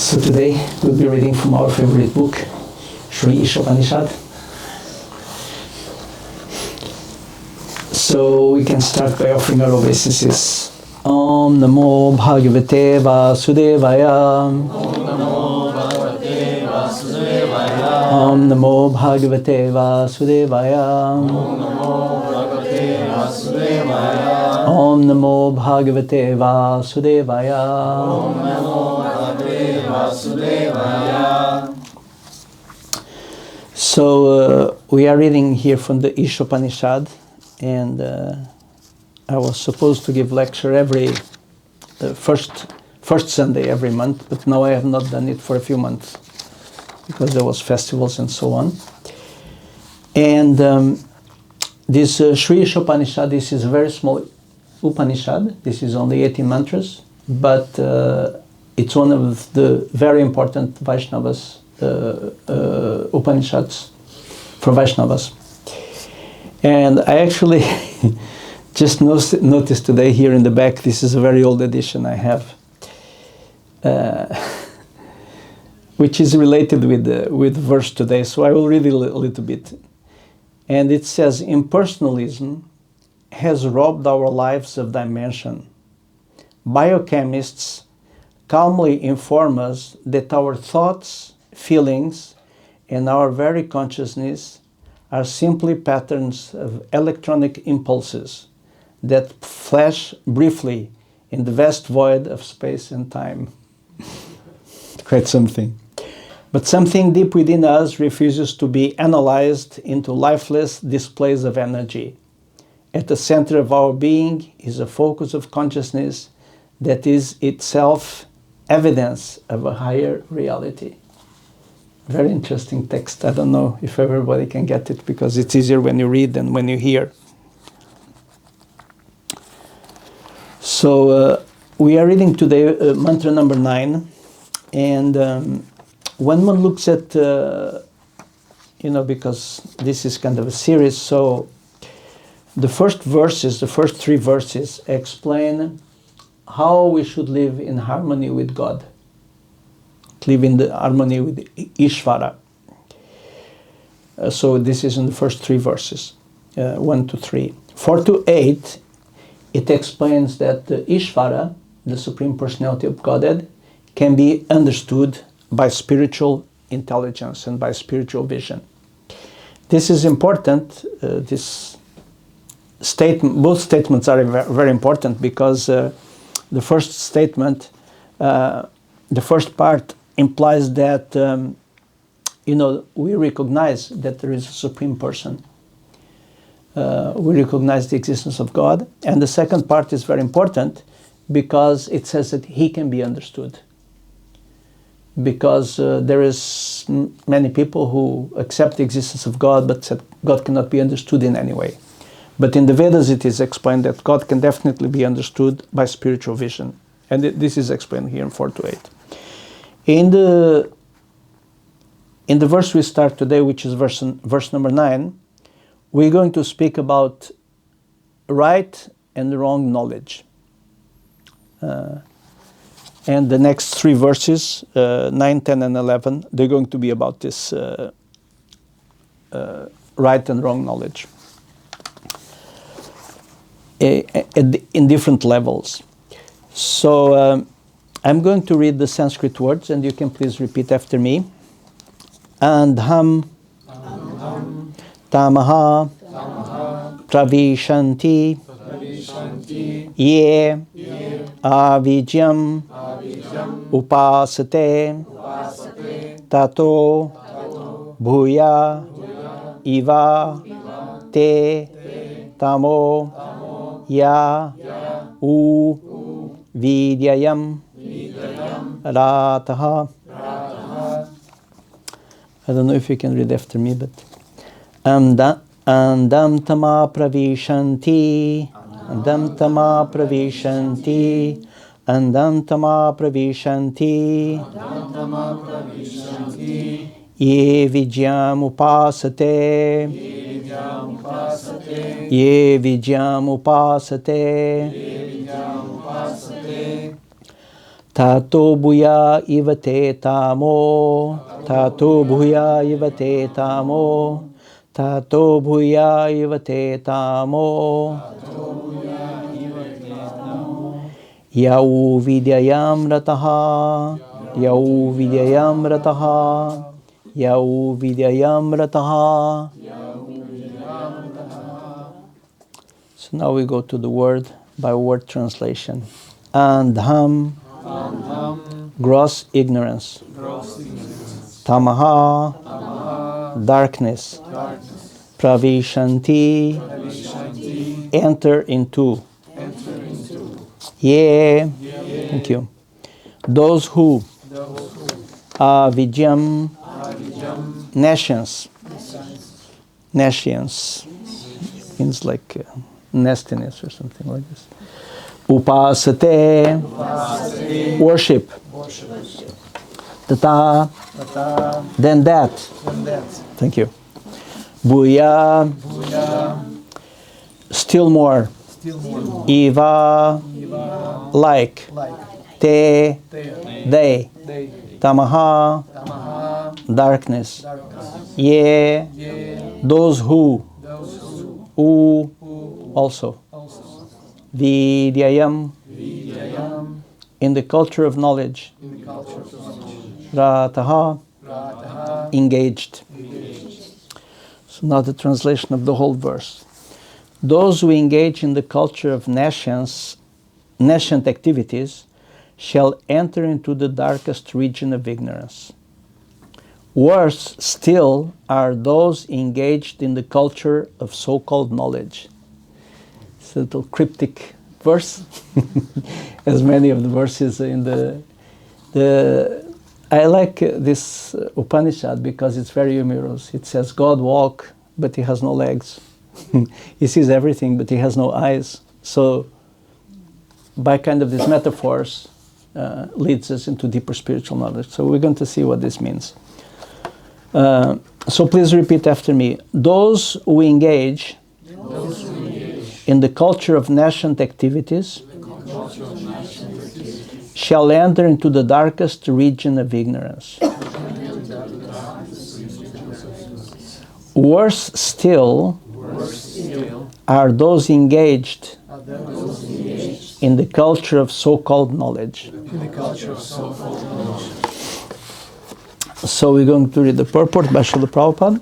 So today we'll be reading from our favorite book, Isopanisad. So we can start by offering our obeisances. Om Namo Bhagavate Vasudevaya. Om Namo Bhagavate Vasudevaya. Om Namo Bhagavate Vasudevaya. Om Namo Bhagavate Vasudevaya. Om Namo Bhagavate Vasudevaya. Om Namo Bhagavate Vasudevaya. So we are reading here from the Isopanisad, and I was supposed to give lecture every first Sunday every month, but now I have not done it for a few months because there was festivals and so on. And this Sri Isopanisad, this is a very small Upanishad. This is only 18 mantras, but it's one of the very important Vaishnavas Upanishads for Vaishnavas. And I actually just noticed today here in the back, this is a very old edition I have, which is related with verse today. So I will read it a little bit. And it says, impersonalism has robbed our lives of dimension. Biochemists calmly inform us that our thoughts, feelings, and our very consciousness are simply patterns of electronic impulses that flash briefly in the vast void of space and time. Quite something. But something deep within us refuses to be analyzed into lifeless displays of energy. At the center of our being is a focus of consciousness that is itself evidence of a higher reality. Very interesting text. I don't know if everybody can get it because it's easier when you read than when you hear. So we are reading today mantra number 9, and when one looks at, because this is kind of a series, so the first 3 verses explain how we should live in harmony with God. Live in the harmony with Ishvara. So this is in the first 3 verses, 1 to 3. 4 to 8, it explains that the Ishvara, the Supreme Personality of Godhead, can be understood by spiritual intelligence and by spiritual vision. This is important. Both statements are very important because the first statement, the first part, implies that we recognize that there is a Supreme Person. We recognize the existence of God, and the second part is very important because it says that He can be understood. Because there is many people who accept the existence of God, but said God cannot be understood in any way. But in the Vedas, it is explained that God can definitely be understood by spiritual vision, and this is explained here in 4 to 8. In the verse we start today, which is verse number 9, we're going to speak about right and wrong knowledge. And the next 3 verses, 9, 10, and 11, they're going to be about this right and wrong knowledge in different levels. So I'm going to read the Sanskrit words, and you can please repeat after me. Andham tamaha pravishanti ye avidyam upasate tato bhuya iva te tamo ya u vidyayam rataha. I don't know if you can read after me, but andam tama pravishanti, andam tama pravishanti, andam tama pravishanti, ye vidyam upasate, ye vidyam upasate, Tato bhuya ivate tamo. Tato bhuya ivate tamo. Tato bhuya ivate tamo. Yau vidyayam rataha. Yau vidyayam rataha. Yau vidyayam rataha. So now we go to the word by word translation. Andham, gross ignorance. Tamaha, darkness. Pravishanti, enter into. Yeah, thank you. Those who, avidyam, nations. Nations means like nastiness or something like this. Upasate, worship. Tata, then that. Thank you. Bhuya, still more. Iva, like. Te, they. Tamaha, darkness. Ye, those who. U, also. Vidyayam, in the culture of knowledge. Rataha, engaged. So now the translation of the whole verse. Those who engage in the culture of nascent activities shall enter into the darkest region of ignorance. Worse still are those engaged in the culture of so-called knowledge. It's a little cryptic verse, as many of the verses in the I like this Upanishad because it's very humorous. It says, God walk, but he has no legs. He sees everything, but he has no eyes. So, by kind of these metaphors, leads us into deeper spiritual knowledge. So we're going to see what this means. So please repeat after me. Those who engage in the culture of nascent activities shall enter into the darkest region of ignorance. Worse still are those engaged in the culture of so-called knowledge. So we're going to read the purport by Srila Prabhupada.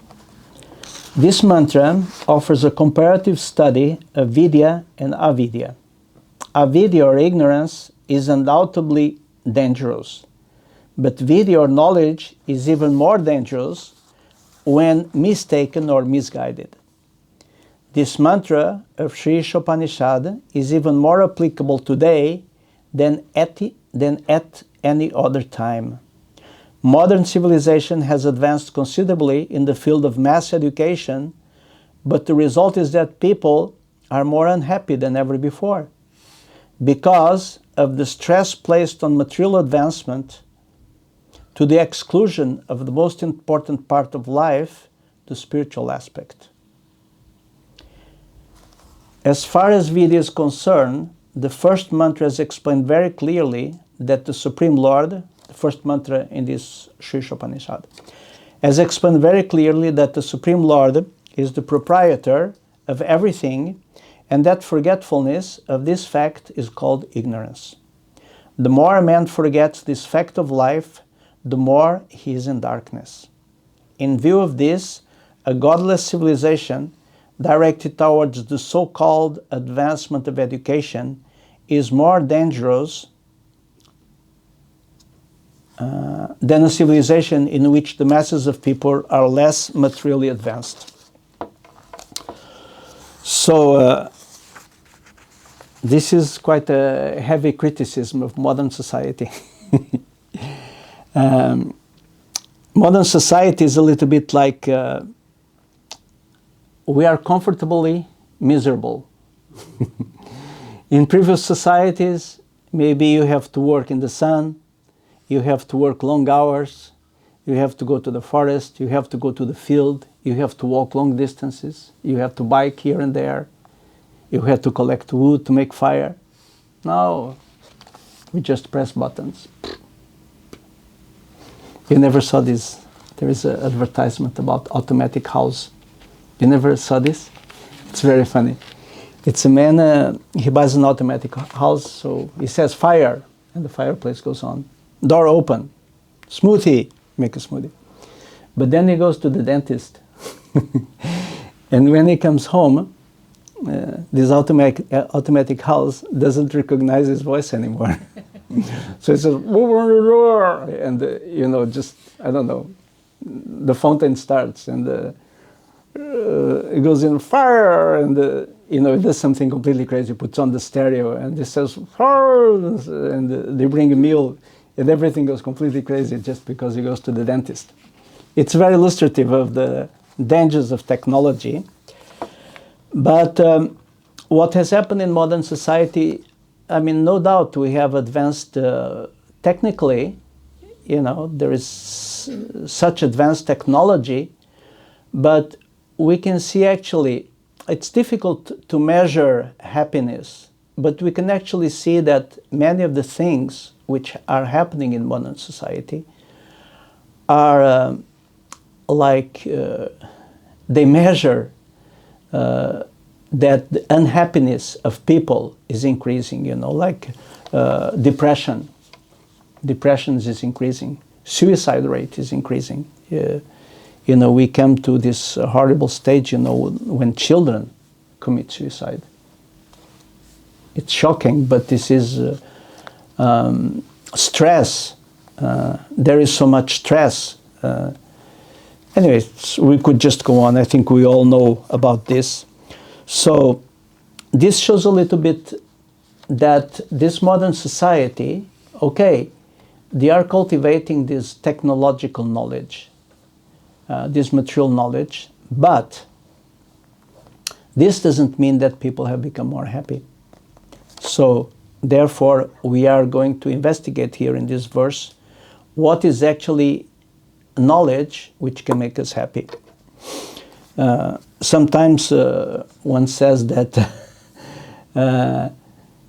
This mantra offers a comparative study of vidya and avidya. Avidya or ignorance is undoubtedly dangerous, but vidya or knowledge is even more dangerous when mistaken or misguided. This mantra of Sri Isopanisad is even more applicable today than at any other time. Modern civilization has advanced considerably in the field of mass education, but the result is that people are more unhappy than ever before because of the stress placed on material advancement to the exclusion of the most important part of life, the spiritual aspect. As far as Vidya is concerned, the first mantra has explained very clearly that the Supreme Lord, the first mantra in this Sri Isopanishad, has explained very clearly that the Supreme Lord is the proprietor of everything, and that forgetfulness of this fact is called ignorance. The more a man forgets this fact of life, the more he is in darkness. In view of this, a godless civilization directed towards the so-called advancement of education is more dangerous than a civilization in which the masses of people are less materially advanced. So this is quite a heavy criticism of modern society. Modern society is a little bit like we are comfortably miserable. In previous societies, maybe you have to work in the sun, you have to work long hours, you have to go to the forest, you have to go to the field, you have to walk long distances, you have to bike here and there, you have to collect wood to make fire. Now, We just press buttons. You never saw this. There is an advertisement about automatic house. You never saw this? It's very funny. It's a man, he buys an automatic house, so he says fire, and the fireplace goes on. Door open, smoothie, make a smoothie. But then he goes to the dentist. And when he comes home, this automatic house doesn't recognize his voice anymore. So it says, and just, I don't know, the fountain starts, and it goes in fire, and it does something completely crazy, puts on the stereo, and it says, fire, and they bring a meal, and everything goes completely crazy just because he goes to the dentist. It's very illustrative of the dangers of technology. But what has happened in modern society, I mean, no doubt we have advanced technically, there is such advanced technology, but we can see actually, it's difficult to measure happiness, but we can actually see that many of the things which are happening in modern society are they measure that the unhappiness of people is increasing, depression. Depression is increasing. Suicide rate is increasing. We come to this horrible stage, when children commit suicide. It's shocking, but this is stress. There is so much stress. Anyways, we could just go on. I think we all know about this. So this shows a little bit that this modern society, okay, they are cultivating this technological knowledge, this material knowledge, but this doesn't mean that people have become more happy. So therefore, we are going to investigate here in this verse what is actually knowledge which can make us happy. Sometimes one says that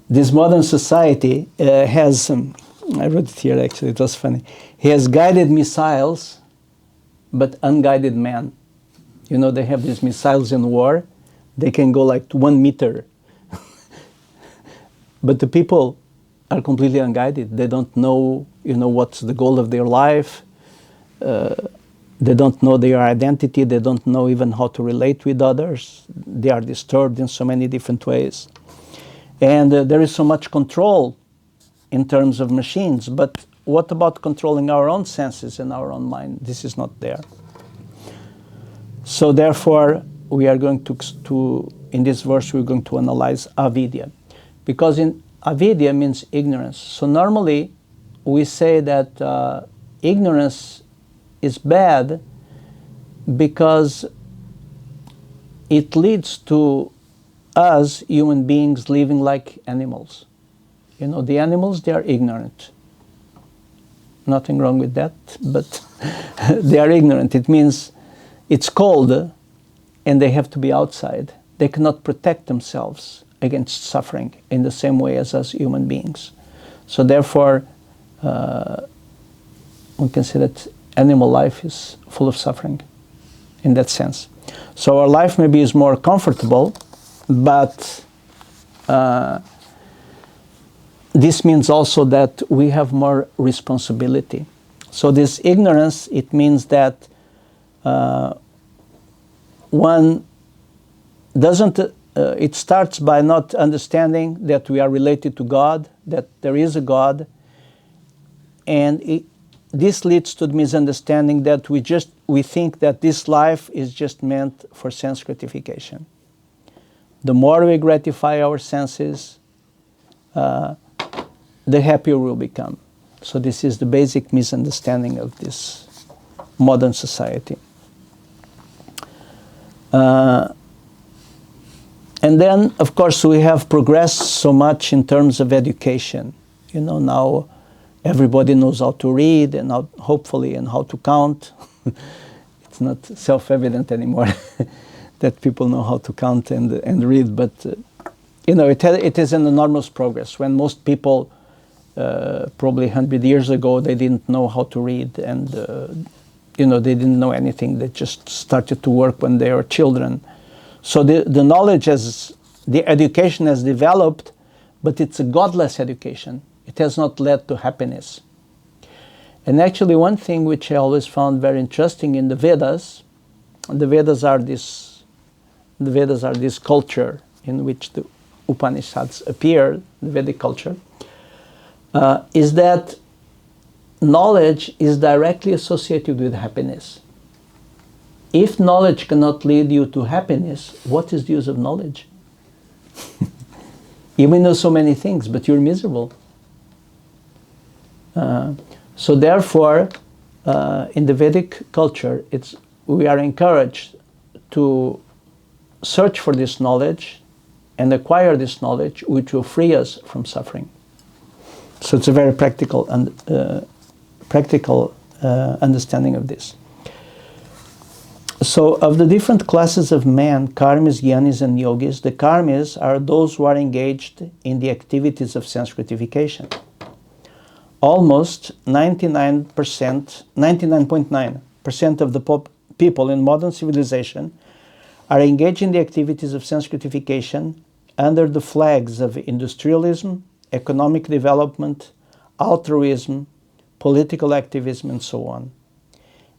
this modern society has, I wrote it here actually, it was funny, he has guided missiles, but unguided man. They have these missiles in war, they can go like 1 meter. But the people are completely unguided. They don't know, what's the goal of their life. They don't know their identity. They don't know even how to relate with others. They are disturbed in so many different ways. And there is so much control in terms of machines. But what about controlling our own senses and our own mind? This is not there. So therefore, we are going to in this verse, we're going to analyze avidya. Because avidya means ignorance. So normally, we say that ignorance is bad because it leads to us, human beings, living like animals. The animals, they are ignorant. Nothing wrong with that, but they are ignorant. It means it's cold and they have to be outside. They cannot protect themselves against suffering in the same way as us human beings. So therefore, we can say that animal life is full of suffering in that sense. So our life maybe is more comfortable, but this means also that we have more responsibility. So this ignorance, it means that one doesn't, it starts by not understanding that we are related to God, that there is a God, and this leads to the misunderstanding that we think that this life is just meant for sense gratification. The more we gratify our senses, the happier we'll become. So this is the basic misunderstanding of this modern society. And then, of course, we have progressed so much in terms of education. Now everybody knows how to read and hopefully how to count. It's not self-evident anymore that people know how to count and read, but it is an enormous progress. When most people probably 100 years ago, they didn't know how to read, and you know, they didn't know anything. They just started to work when they were children. So the knowledge has, the education has developed, but it's a godless education. It has not led to happiness. And actually, one thing which I always found very interesting in the Vedas are this culture in which the Upanishads appear, the Vedic culture, is that knowledge is directly associated with happiness. If knowledge cannot lead you to happiness, what is the use of knowledge? You may know so many things, but you're miserable. So therefore, in the Vedic culture, we are encouraged to search for this knowledge and acquire this knowledge, which will free us from suffering. So it's a very practical understanding of this. So of the different classes of men, karmis, jnanis, and yogis, the karmis are those who are engaged in the activities of sense gratification. Almost 99.9% of the people in modern civilization are engaged in the activities of sense gratification under the flags of industrialism, economic development, altruism, political activism, and so on.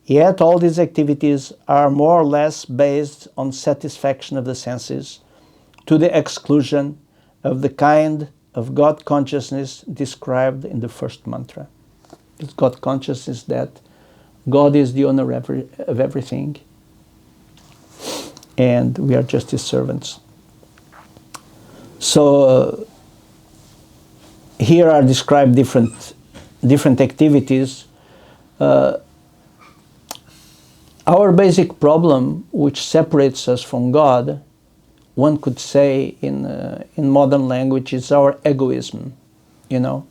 Yet all these activities are more or less based on satisfaction of the senses to the exclusion of the kind of God consciousness described in the first mantra. It's God consciousness that God is the owner of everything and we are just His servants. So here are described different activities. Our basic problem, which separates us from God, one could say in modern language, is our egoism. You know,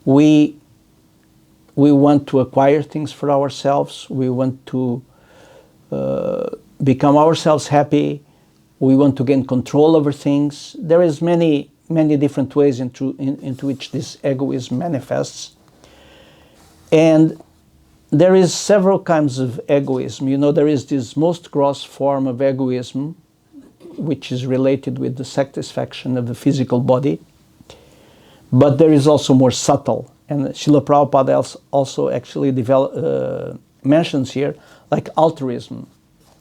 we want to acquire things for ourselves. We want to become ourselves happy. We want to gain control over things. There is many different ways into which this egoism manifests. And there is several kinds of egoism. You know, there is this most gross form of egoism, which is related with the satisfaction of the physical body. But there is also more subtle. And Srila Prabhupada also actually mentions here, like altruism.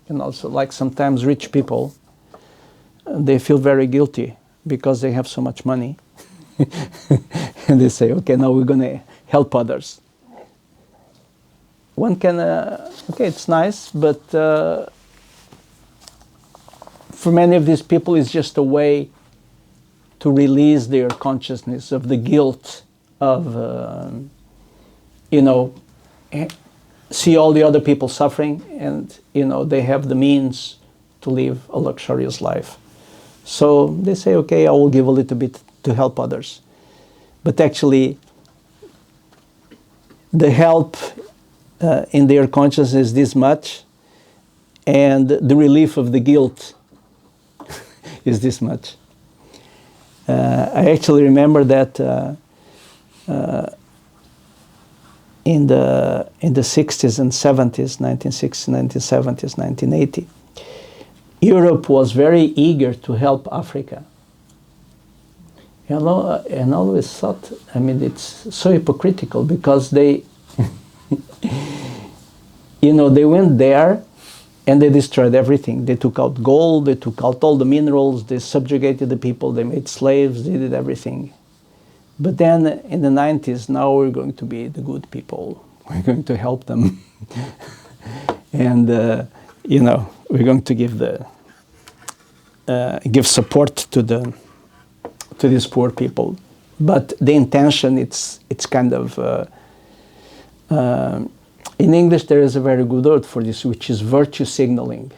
And also, like sometimes rich people, they feel very guilty because they have so much money. And they say, okay, now we're going to help others. One can, okay, it's nice, but for many of these people, it's just a way to release their consciousness of the guilt of, you know, see all the other people suffering, and, you know, they have the means to live a luxurious life. So they say, okay, I will give a little bit to help others. But actually, the help in their consciousness is this much, and the relief of the guilt is this much. I actually remember that in the 60s and 70s, 1960s, 1970s, 1980, Europe was very eager to help Africa. You know, and I always thought, I mean, it's so hypocritical because they, you know, they went there and they destroyed everything. They took out gold, they took out all the minerals, they subjugated the people, they made slaves, they did everything. But then in the 90s, now we're going to be the good people. We're going to help them. And, you know, we're going to give give support to these poor people. But the intention, it's kind of, in English there is a very good word for this, which is virtue signaling.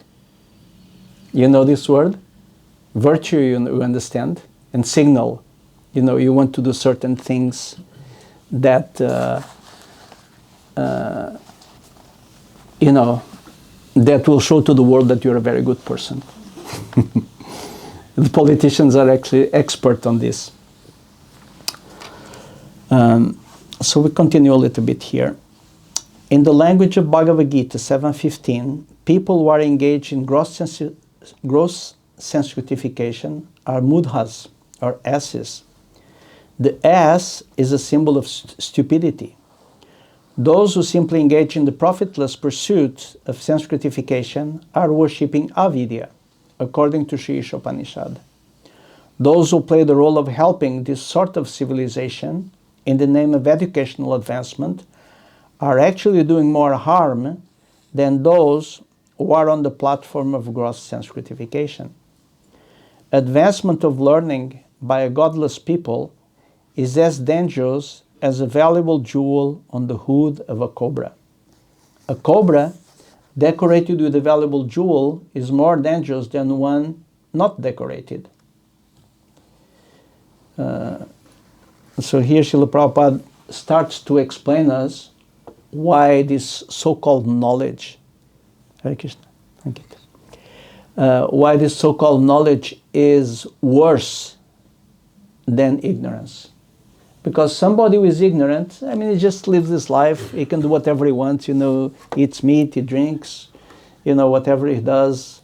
You know this word? Virtue, you understand, and signal. You know, you want to do certain things that, you know, that will show to the world that you're a very good person. The politicians are actually expert on this. So we continue a little bit here. In the language of Bhagavad Gita 7.15, people who are engaged in gross sense gratification are mudhas, or asses. The ass is a symbol of stupidity. Those who simply engage in the profitless pursuit of sense gratification are worshipping avidya, according to Sri Isopanisad. Those who play the role of helping this sort of civilization in the name of educational advancement are actually doing more harm than those who are on the platform of gross sense gratification. Advancement of learning by a godless people is as dangerous as a valuable jewel on the hood of a cobra. A cobra decorated with a valuable jewel is more dangerous than one not decorated. So here Srila Prabhupada starts to explain us why this so-called knowledge, Hare Krishna, thank you. Why this so-called knowledge is worse than ignorance. Because somebody who is ignorant, I mean, he just lives his life, he can do whatever he wants, eats meat, he drinks, whatever he does,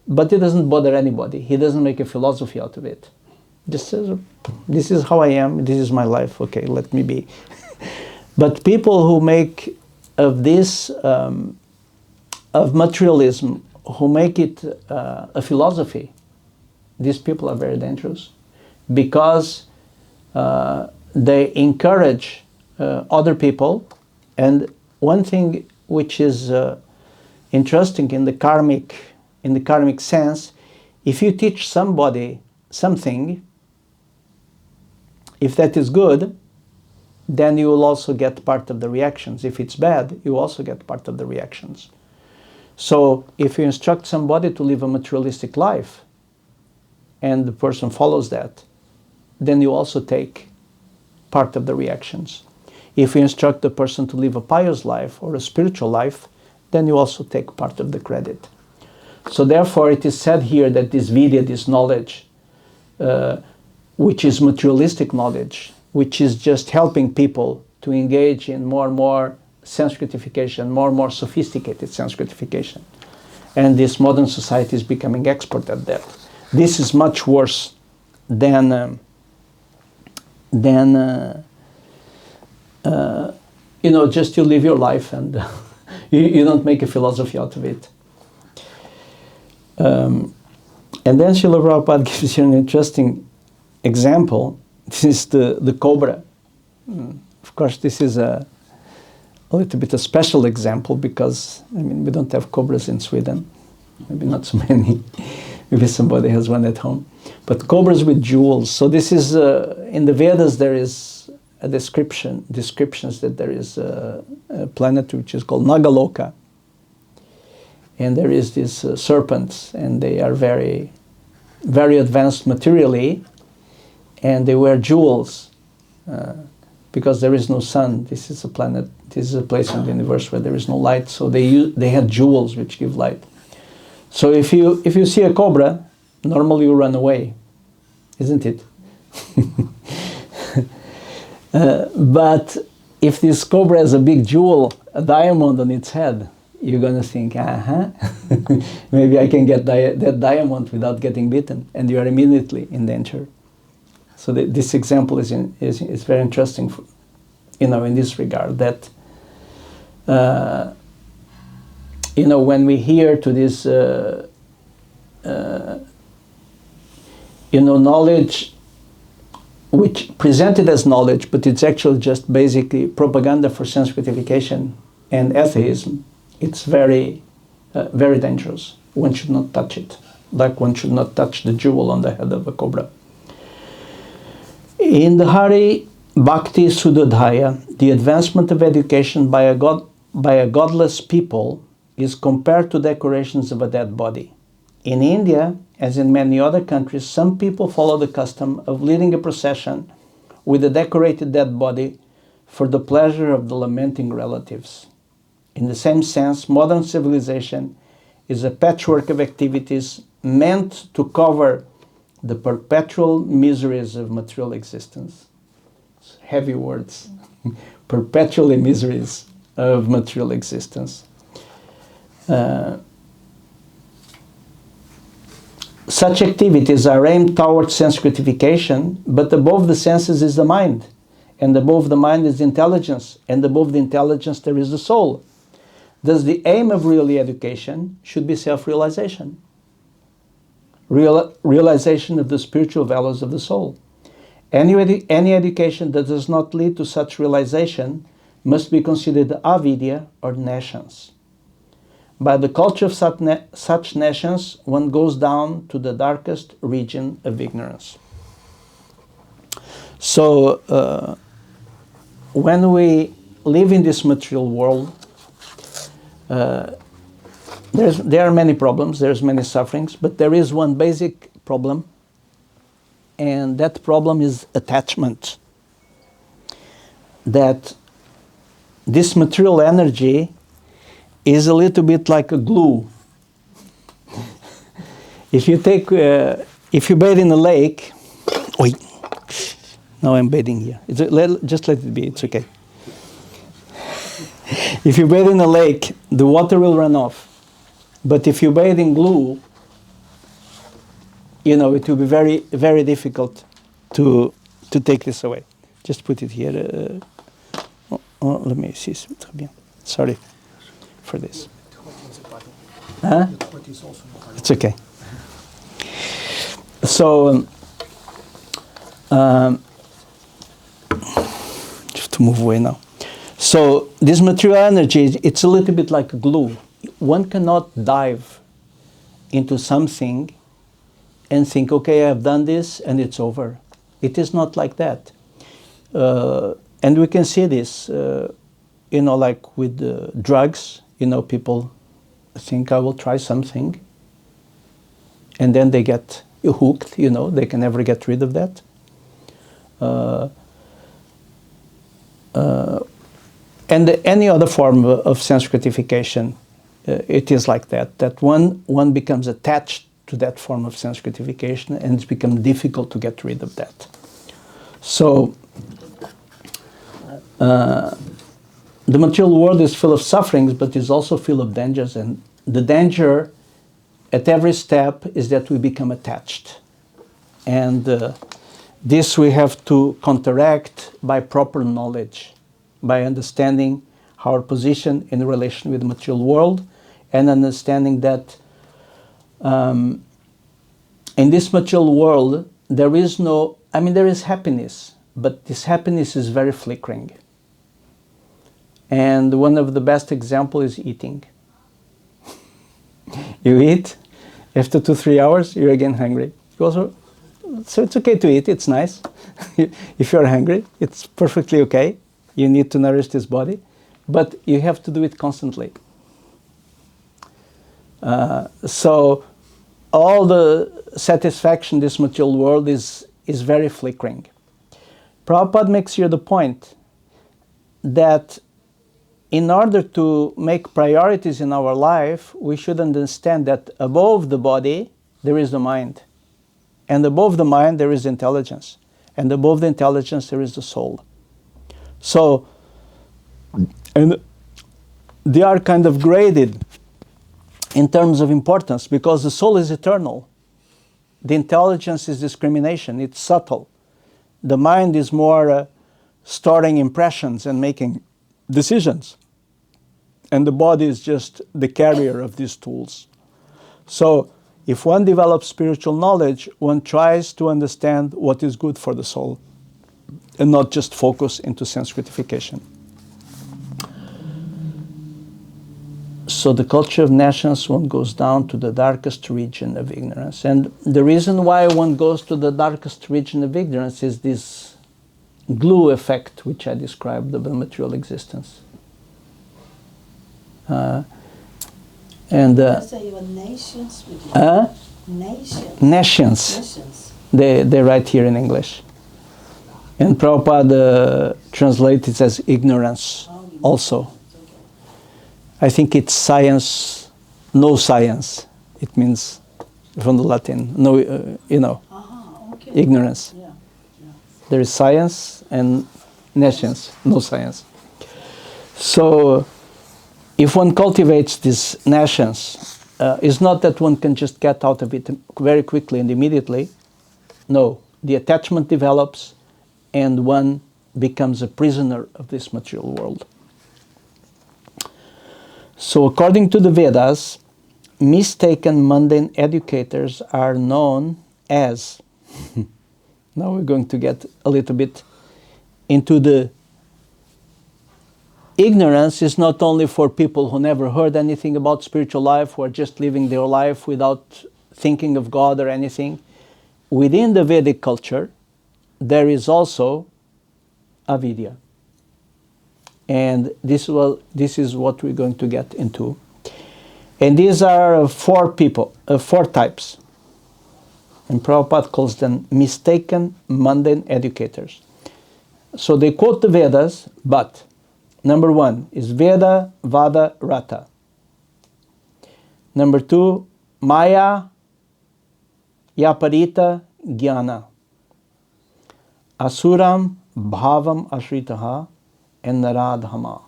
but he doesn't bother anybody. He doesn't make a philosophy out of it. Just says, this is how I am, this is my life, okay, let me be. But people who make of this, of materialism, who make it a philosophy, these people are very dangerous because they encourage other people. And one thing which is interesting in the karmic sense, if you teach somebody something, if that is good, then you will also get part of the reactions. If it's bad, you also get part of the reactions. So if you instruct somebody to live a materialistic life and the person follows that, then you also take part of the reactions. If you instruct the person to live a pious life or a spiritual life, then you also take part of the credit. So therefore it is said here that this vidya, this knowledge, which is materialistic knowledge, which is just helping people to engage in more and more sense gratification, more and more sophisticated sense gratification. And this modern society is becoming expert at that. This is much worse than just you live your life and you don't make a philosophy out of it. And then Srila Prabhupada gives you an interesting example. This is the cobra. Of course, this is a little bit a special example because, we don't have cobras in Sweden. Maybe not so many. Maybe somebody has one at home. But cobras with jewels. So this is, in the Vedas there is a descriptions that there is a planet which is called Nagaloka. And there is these serpents, and they are very, very advanced materially, and they wear jewels because there is no sun. This is a planet, this is a place in the universe where there is no light, so they have jewels which give light. So if you see a cobra, normally you run away, isn't it? But if this cobra has a big jewel, a diamond on its head, you're going to think, maybe I can get that diamond without getting bitten, and you are immediately in danger. So this example is very interesting, in this regard, that when we hear to this knowledge, which presented as knowledge, but it's actually just basically propaganda for sense gratification and atheism, it's very, very dangerous. One should not touch it, like one should not touch the jewel on the head of a cobra. In the Hari Bhakti Sudodhaya, the advancement of education by a godless people is compared to decorations of a dead body. In India, as in many other countries, some people follow the custom of leading a procession with a decorated dead body for the pleasure of the lamenting relatives. In the same sense, modern civilization is a patchwork of activities meant to cover the perpetual miseries of material existence. heavy words, perpetually miseries of material existence. Such activities are aimed towards sense gratification, but above the senses is the mind, and above the mind is intelligence, and above the intelligence there is the soul. Thus the aim of real education should be self-realization. Realization of the spiritual values of the soul. Any education that does not lead to such realization must be considered avidya or nescience. By the culture of such nations, one goes down to the darkest region of ignorance. So, when we live in this material world, there are many problems, there's many sufferings, but there is one basic problem, and that problem is attachment. That this material energy is a little bit like a glue. If you bathe in a lake, now I'm bathing here. Just let it be, it's okay. If you bathe in a lake, the water will run off. But if you bathe in glue, it will be very, very difficult to take this away. Just put it here. Let me see. Sorry for this. Huh? It's okay. So, just to move away now. So this material energy, it's a little bit like glue. One cannot dive into something and think, okay, I've done this and it's over. It is not like that. And we can see this, like with drugs, people think I will try something and then they get hooked, they can never get rid of that. And any other form of sense gratification, it is like that one becomes attached to that form of sense gratification and it's become difficult to get rid of that. So, the material world is full of sufferings, but is also full of dangers, and the danger at every step is that we become attached. And this we have to counteract by proper knowledge, by understanding our position in relation with the material world, and understanding that in this material world there is there is happiness, but this happiness is very flickering. And one of the best examples is eating. You eat, after 2-3 hours, you're again hungry. So it's okay to eat, it's nice. If you're hungry, it's perfectly okay. You need to nourish this body, but you have to do it constantly. So all the satisfaction in this material world is very flickering. Prabhupada makes here the point that in order to make priorities in our life, we should understand that above the body, there is the mind. And above the mind, there is intelligence. And above the intelligence, there is the soul. So, and they are kind of graded in terms of importance because the soul is eternal. The intelligence is discrimination, it's subtle. The mind is more storing impressions and making decisions. And the body is just the carrier of these tools. So, if one develops spiritual knowledge, one tries to understand what is good for the soul and not just focus into sense gratification. So the culture of nations, one goes down to the darkest region of ignorance. And the reason why one goes to the darkest region of ignorance is this glue effect, which I described of the material existence. Say your nations with you. Nations. They write here in English. And Prabhupada translates it as ignorance also. I think it's science, no science. It means from the Latin, no, Okay. ignorance. Yeah. There is science and nescience, no science. So if one cultivates this nescience, it's not that one can just get out of it very quickly and immediately. No, the attachment develops and one becomes a prisoner of this material world. So according to the Vedas, mistaken mundane educators are known as, now we're going to get a little bit into the ignorance is not only for people who never heard anything about spiritual life, who are just living their life without thinking of God or anything. Within the Vedic culture, there is also avidya. And this is what we're going to get into. And these are four types. And Prabhupada calls them mistaken mundane educators. So they quote the Vedas, but number one is Veda, Vada, Rata. Number two, Maya, Yaparita, Jnana. Asuram, Bhavam, Ashritaha, and Naradhama.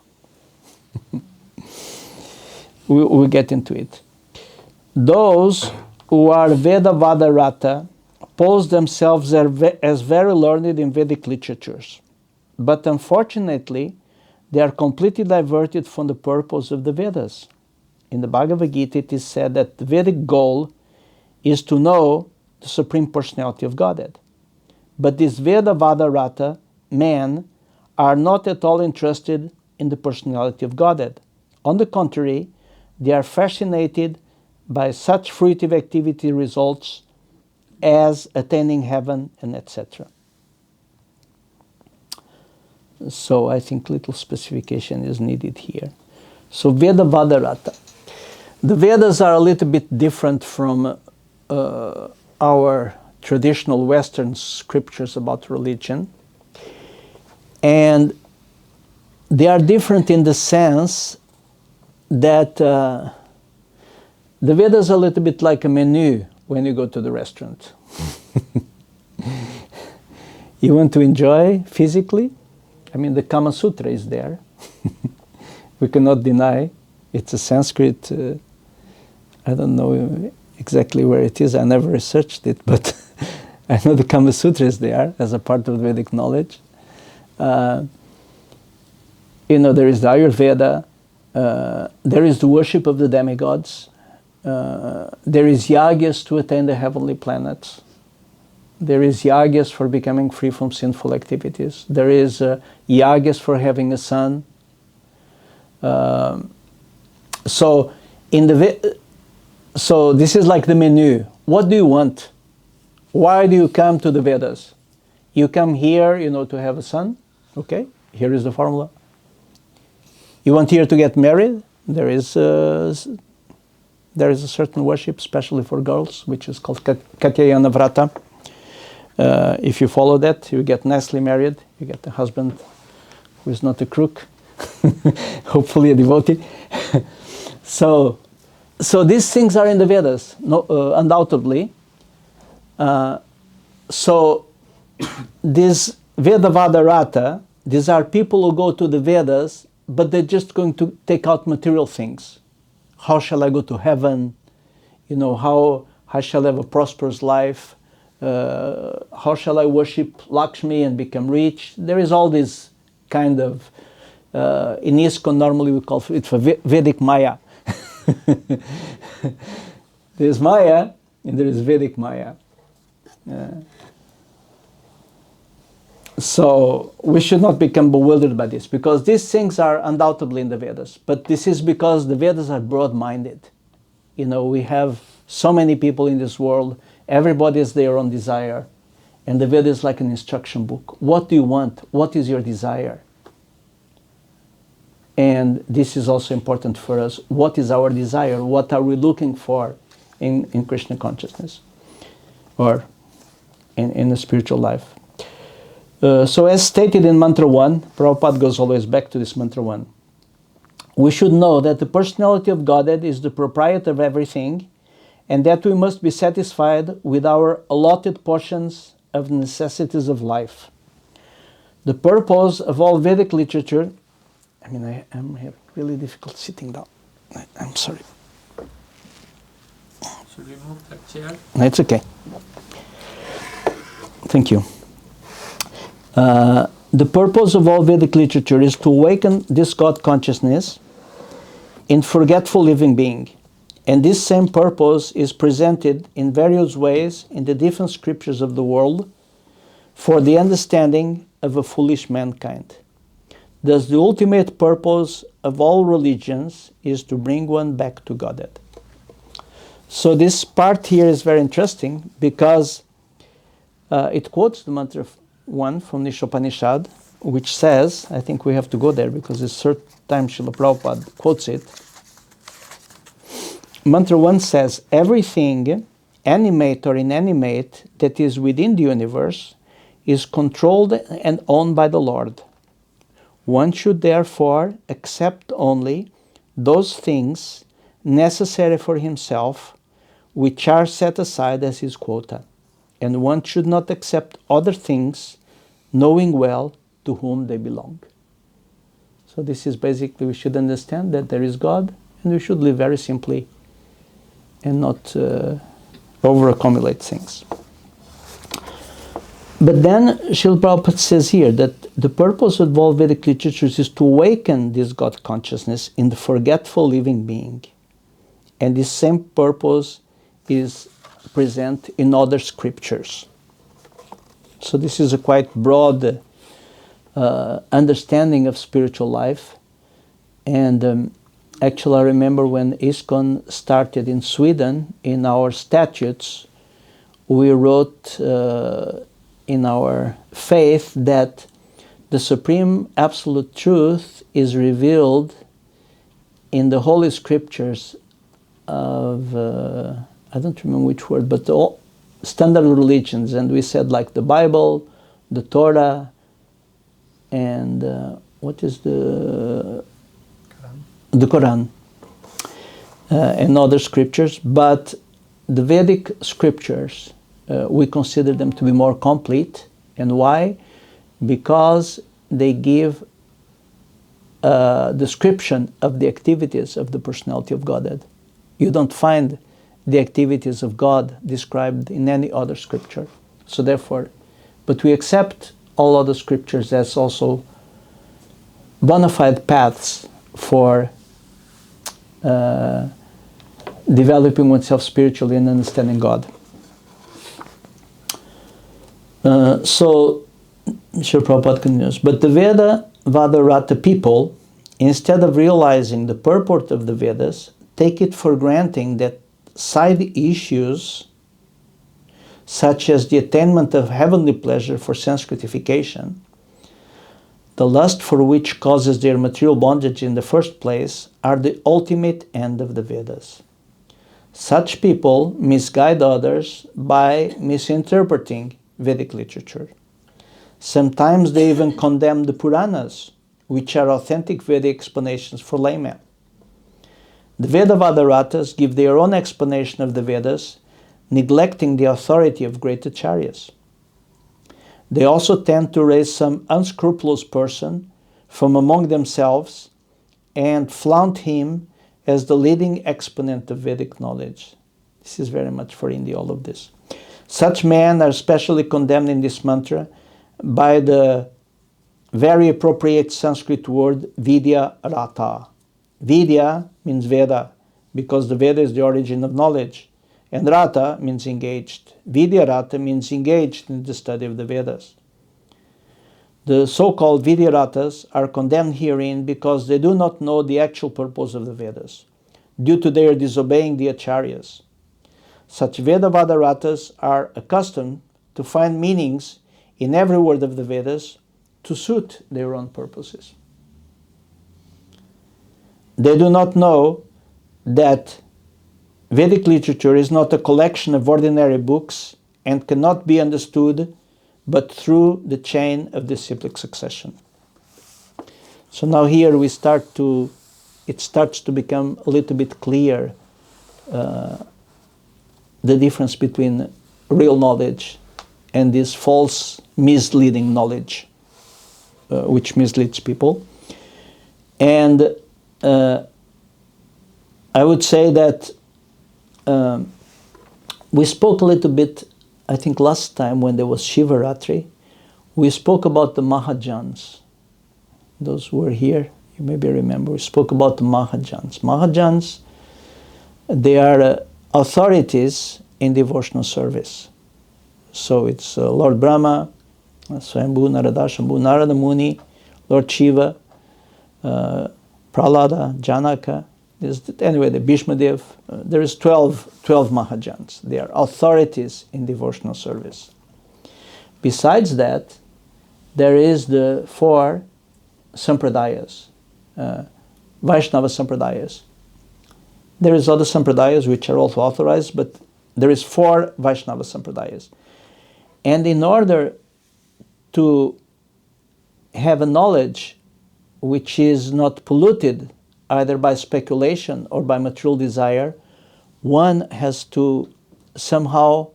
We'll get into it. Those who are Veda, Vada, Rata pose themselves as very learned in Vedic literatures. But unfortunately, they are completely diverted from the purpose of the Vedas. In the Bhagavad Gita, it is said that the Vedic goal is to know the Supreme Personality of Godhead. But these Veda, Vada, Rata men are not at all interested in the personality of Godhead. On the contrary, they are fascinated by such fruitive activity results as attaining heaven and etc. So I think little specification is needed here. So Veda, Vada, Rata. The Vedas are a little bit different from our traditional Western scriptures about religion. And they are different in the sense that the Vedas are a little bit like a menu when you go to the restaurant. You want to enjoy physically? I mean, the Kama Sutra is there. We cannot deny. It's a Sanskrit, I don't know exactly where it is. I never researched it, but I know the Kama Sutra is there as a part of Vedic knowledge. There is the Ayurveda, there is the worship of the demigods, there is yagyas to attain the heavenly planets, there is yagyas for becoming free from sinful activities, there is yagyas for having a son. So this is like the menu. What do you want? Why do you come to the Vedas? You come here, to have a son. Okay, here is the formula. You want here to get married? There is a certain worship, especially for girls, which is called Katyayana Vrata. If you follow that, you get nicely married. You get a husband who is not a crook, hopefully a devotee. So these things are in the Vedas, undoubtedly. So this Veda, Vada, Rata, these are people who go to the Vedas, but they're just going to take out material things. How shall I go to heaven? How shall I have a prosperous life? How shall I worship Lakshmi and become rich? There is all this kind of, in ISKCON normally we call it Vedic Maya. There's Maya and there is Vedic Maya. So we should not become bewildered by this, because these things are undoubtedly in the Vedas. But this is because the Vedas are broad-minded. We have so many people in this world. Everybody has their own desire. And the Veda is like an instruction book. What do you want? What is your desire? And this is also important for us. What is our desire? What are we looking for in Krishna consciousness? Or in the spiritual life? So as stated in Mantra 1, Prabhupada goes always back to this Mantra 1. We should know that the personality of Godhead is the proprietor of everything, and that we must be satisfied with our allotted portions of the necessities of life. The purpose of all Vedic literature, I mean, I am having really difficult sitting down. I'm sorry. Should we move that chair? No, it's okay. Thank you. The purpose of all Vedic literature is to awaken this God consciousness in forgetful living being. And this same purpose is presented in various ways in the different scriptures of the world for the understanding of a foolish mankind. Thus, the ultimate purpose of all religions is to bring one back to Godhead. So this part here is very interesting because it quotes the mantra 1 from the Isopanisad, which says, I think we have to go there because it's third time Srila Prabhupada quotes it. Mantra 1 says, everything, animate or inanimate, that is within the universe is controlled and owned by the Lord. One should therefore accept only those things necessary for himself, which are set aside as his quota. And one should not accept other things, knowing well to whom they belong. So this is basically, we should understand that there is God, and we should live very simply and not over-accumulate things. But then Srila Prabhupada says here that the purpose of all Vedic literatures is to awaken this God consciousness in the forgetful living being. And this same purpose is present in other scriptures. So this is a quite broad understanding of spiritual life. And actually I remember when ISKCON started in Sweden, in our statutes, we wrote in our faith that the supreme absolute truth is revealed in the Holy Scriptures of, I don't remember which word, but all standard religions. And we said like the Bible, the Torah, and what is the Quran, and other scriptures. But the Vedic scriptures, we consider them to be more complete. And why? Because they give a description of the activities of the personality of Godhead. You don't find the activities of God described in any other scripture. So therefore, but we accept all other scriptures as also bona fide paths for developing oneself spiritually and understanding God. So, Srila Prabhupada continues, but the Vadarata people, instead of realizing the purport of the Vedas, take it for granting that side issues, such as the attainment of heavenly pleasure for sense gratification, the lust for which causes their material bondage in the first place, are the ultimate end of the Vedas. Such people misguide others by misinterpreting Vedic literature. Sometimes they even condemn the Puranas, which are authentic Vedic explanations for laymen. The Vedavadaratas give their own explanation of the Vedas, neglecting the authority of great acharyas. They also tend to raise some unscrupulous person from among themselves and flaunt him as the leading exponent of Vedic knowledge. This is very much for India, all of this. Such men are especially condemned in this mantra by the very appropriate Sanskrit word Vidya Rata. Vidya means Veda, because the Veda is the origin of knowledge, and Rata means engaged. Vidya Rata means engaged in the study of the Vedas. The so-called Vidyaratas are condemned herein because they do not know the actual purpose of the Vedas, due to their disobeying the acharyas. Such Vedavadaratas are accustomed to find meanings in every word of the Vedas to suit their own purposes. They do not know that Vedic literature is not a collection of ordinary books and cannot be understood but through the chain of disciplic succession. So now here it starts to become a little bit clear the difference between real knowledge and this false, misleading knowledge. which misleads people. And I would say that we spoke a little bit, I think last time when there was Shivaratri, we spoke about the Mahajans. Those who were here, you maybe remember, we spoke about the Mahajans. Mahajans, they are authorities in devotional service. So it's Lord Brahma, Swayambhu, Narada, Shambhu, Narada Muni, Lord Shiva, Prahlada, Janaka. Anyway, the Bhishmadev. There is 12 Mahajans. They are authorities in devotional service. Besides that, there is the 4 Sampradayas, Vaishnava Sampradayas. There is other Sampradayas which are also authorized, but there is 4 Vaishnava Sampradayas. And in order to have a knowledge which is not polluted either by speculation or by material desire, one has to somehow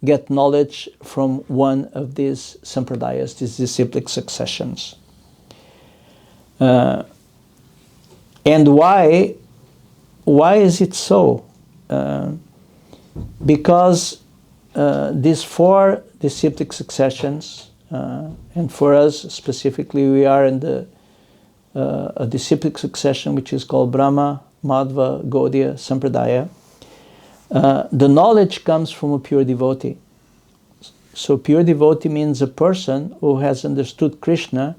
get knowledge from one of these sampradayas, these disciplic successions. And why is it so? Because these 4 disciplic successions, and for us specifically, we are in a disciplic succession which is called Brahma, Madhva, Gaudiya, Sampradaya. The knowledge comes from a pure devotee. So pure devotee means a person who has understood Krishna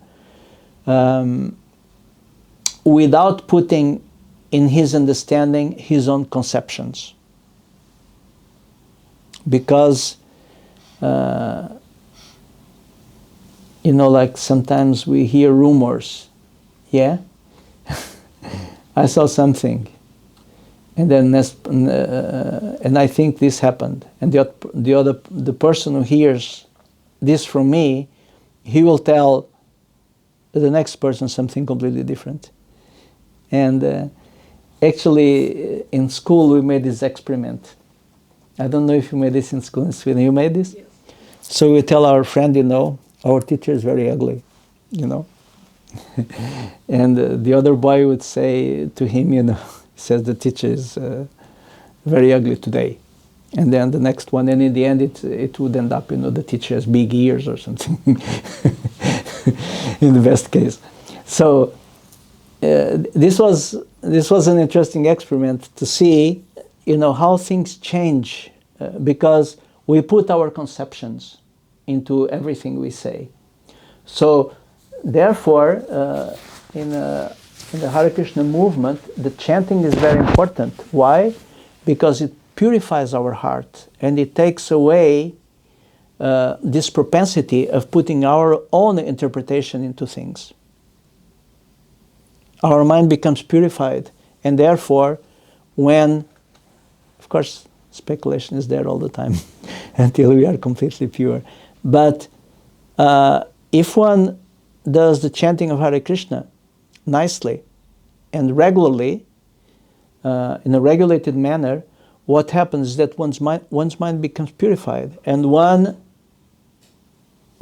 without putting in his understanding his own conceptions. Because like sometimes we hear rumors. Yeah, I saw something, and then and I think this happened. And the person who hears this from me, he will tell the next person something completely different. And actually, in school we made this experiment. I don't know if you made this in school in Sweden. You made this? Yes. So we tell our friend, our teacher is very ugly, And the other boy would say to him, he says the teacher is very ugly today. And then the next one, and in the end it would end up, the teacher has big ears or something, in the best case. So this was an interesting experiment to see, how things change because we put our conceptions into everything we say. So therefore, in the Hare Krishna movement, the chanting is very important. Why? Because it purifies our heart and it takes away this propensity of putting our own interpretation into things. Our mind becomes purified, and therefore, of course, speculation is there all the time until we are completely pure. But if one does the chanting of Hare Krishna nicely and regularly, in a regulated manner, what happens is that one's mind becomes purified, and one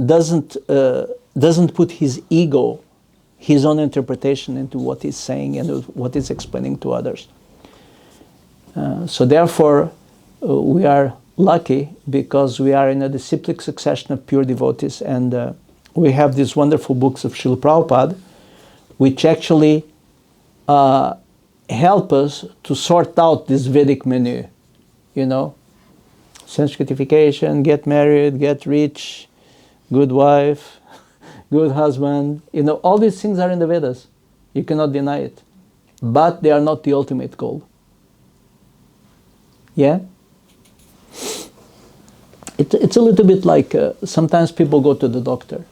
doesn't put his ego, his own interpretation into what he's saying and what he's explaining to others. So therefore, we are lucky because we are in a disciplic succession of pure devotees, and we have these wonderful books of Srila Prabhupada, which actually help us to sort out this Vedic menu, Sanskritification, get married, get rich, good wife, good husband, all these things are in the Vedas. You cannot deny it. But they are not the ultimate goal. Yeah? It's a little bit like sometimes people go to the doctor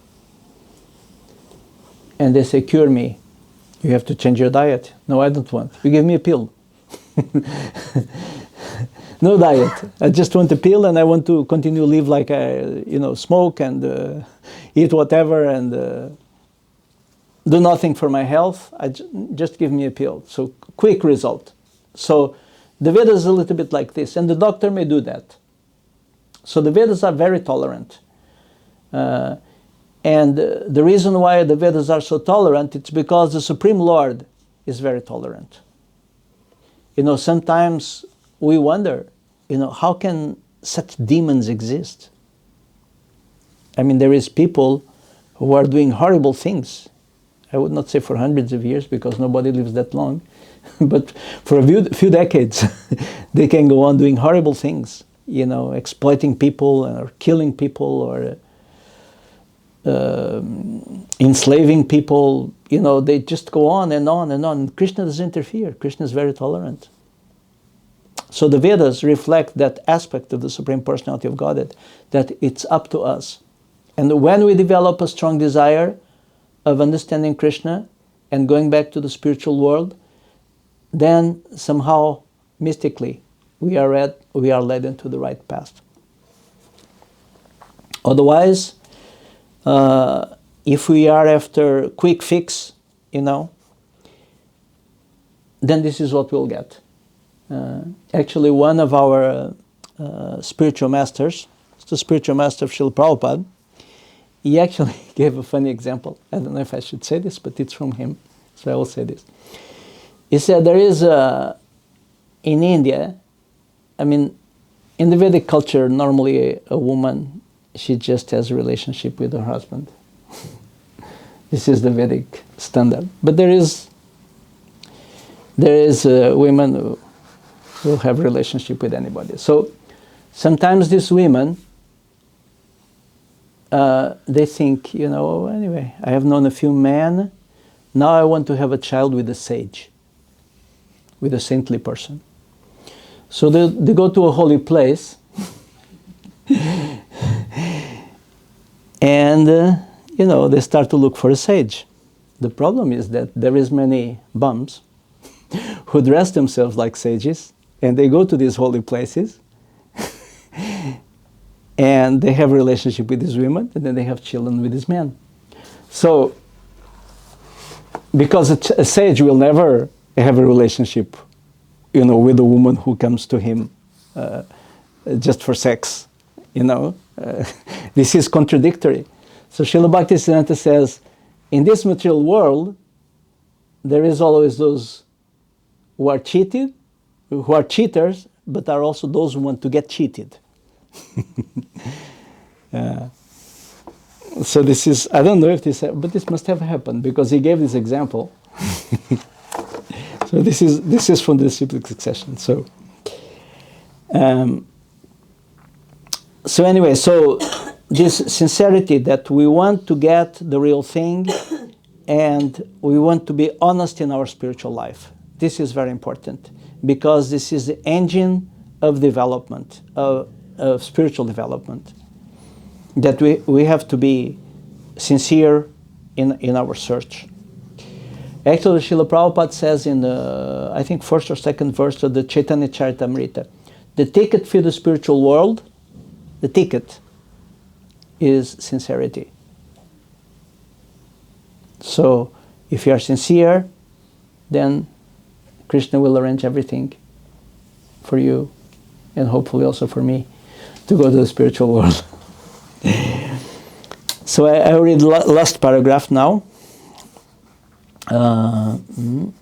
and they say, cure me. You have to change your diet. No, I don't want. You give me a pill. No diet. I just want a pill, and I want to continue live like I, smoke and eat whatever and do nothing for my health. Just give me a pill. So quick result. So the Vedas is a little bit like this, and the doctor may do that. So the Vedas are very tolerant. And the reason why the Vedas are so tolerant, it's because the Supreme Lord is very tolerant. Sometimes we wonder, how can such demons exist? I mean, there is people who are doing horrible things. I would not say for hundreds of years, because nobody lives that long, but for a few decades, they can go on doing horrible things, exploiting people or killing people or enslaving people. They just go on and on and on. Krishna doesn't interfere. Krishna is very tolerant. So the Vedas reflect that aspect of the Supreme Personality of Godhead, that it's up to us. And when we develop a strong desire of understanding Krishna and going back to the spiritual world, then somehow, mystically, we are led into the right path. Otherwise, if we are after quick fix, then this is what we'll get. Actually, one of our spiritual masters, the spiritual master of Srila Prabhupada, he actually gave a funny example. I don't know if I should say this, but it's from him, so I will say this. He said there is in India, in the Vedic culture, normally a woman, she just has a relationship with her husband. This is the Vedic standard. But there is women who will have a relationship with anybody. So sometimes these women, they think, anyway, I have known a few men, now I want to have a child with a sage, with a saintly person. So they go to a holy place, and they start to look for a sage. The problem is that there is many bums who dress themselves like sages, and they go to these holy places, and they have a relationship with these women, and then they have children with these men. So, because a sage will never have a relationship, with a woman who comes to him just for sex, this is contradictory. So Srila Bhaktisiddhanta says, in this material world, there is always those who are cheaters, but are also those who want to get cheated. So this is, I don't know if this, but this must have happened, because he gave this example. So this is from the disciplic succession. So anyway, so this sincerity that we want to get the real thing, and we want to be honest in our spiritual life. This is very important, because this is the engine of development, of spiritual development. That we have to be sincere in our search. Actually, Srila Prabhupada says in the, I think, first or second verse of the Chaitanya Charitamrita, the ticket for the spiritual world, the ticket is sincerity. So, if you are sincere, then Krishna will arrange everything for you, and hopefully also for me, to go to the spiritual world. So I read the last paragraph now. And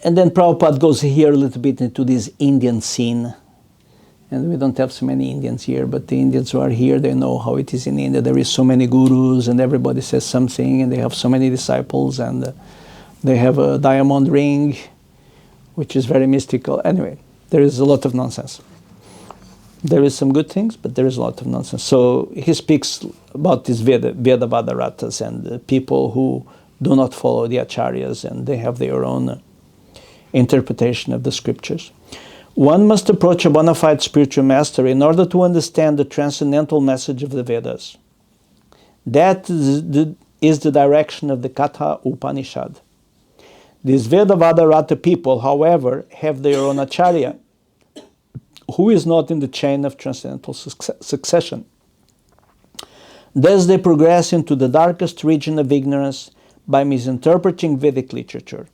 then Prabhupada goes here a little bit into this Indian scene. And we don't have so many Indians here, but the Indians who are here, they know how it is in India. There is so many gurus, and everybody says something, and they have so many disciples, and they have a diamond ring, which is very mystical. Anyway, there is a lot of nonsense. There is some good things, but there is a lot of nonsense. So he speaks about these Veda Vadaratas and people who do not follow the acharyas, and they have their own interpretation of the scriptures. One must approach a bona fide spiritual master in order to understand the transcendental message of the Vedas. That is the direction of the Katha Upanishad. These Veda Vadarata people, however, have their own acharya, who is not in the chain of transcendental succession. Thus they progress into the darkest region of ignorance by misinterpreting Vedic literature.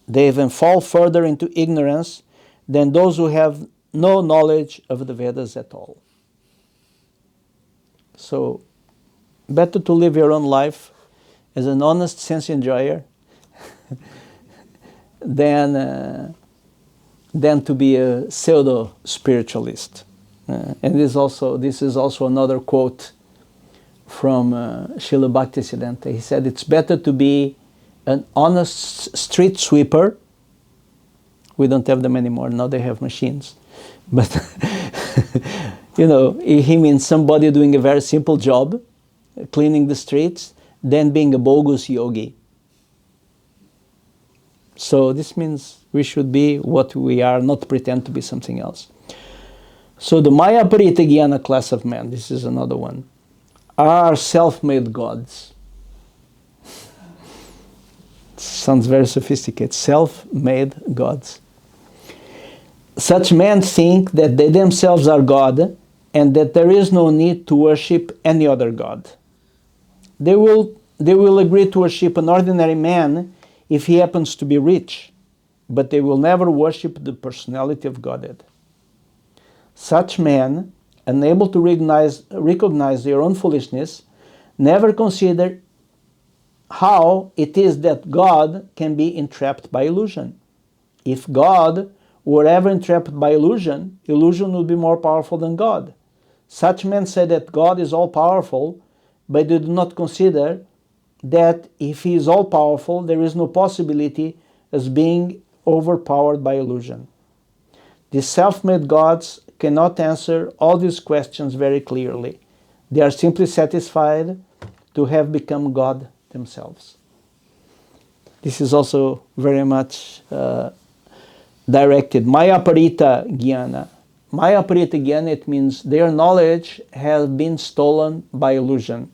They even fall further into ignorance than those who have no knowledge of the Vedas at all. So Better to live your own life as an honest sense enjoyer than to be a pseudo spiritualist. And this is also another quote from Srila Bhaktisiddhanta. He said, it's better to be an honest street sweeper. We don't have them anymore, now they have machines. But, he means somebody doing a very simple job, cleaning the streets, than being a bogus yogi. So this means we should be what we are, not pretend to be something else. So the Maya Parita Jnana class of men, this is another one, are self-made gods. Sounds very sophisticated. Self-made gods. Such men think that they themselves are God and that there is no need to worship any other god. They will agree to worship an ordinary man if he happens to be rich, but they will never worship the personality of Godhead. Such men, unable to recognize their own foolishness, never consider how it is that God can be entrapped by illusion. If God were ever entrapped by illusion, illusion would be more powerful than God. Such men say that God is all-powerful, but they do not consider that if he is all-powerful, there is no possibility as being overpowered by illusion. These self-made gods cannot answer all these questions very clearly. They are simply satisfied to have become God themselves. This is also very much directed. Maya Parita Jnana. Maya Parita Jnana, it means their knowledge has been stolen by illusion.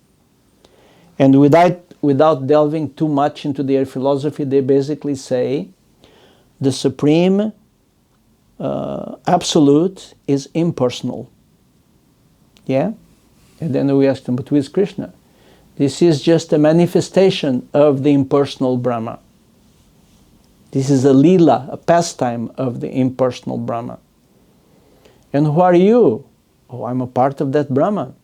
And without delving too much into their philosophy, they basically say the supreme absolute is impersonal. Yeah? And then we ask them, but who is Krishna? This is just a manifestation of the impersonal Brahma. This is a lila, a pastime of the impersonal Brahma. And who are you? Oh, I'm a part of that Brahman.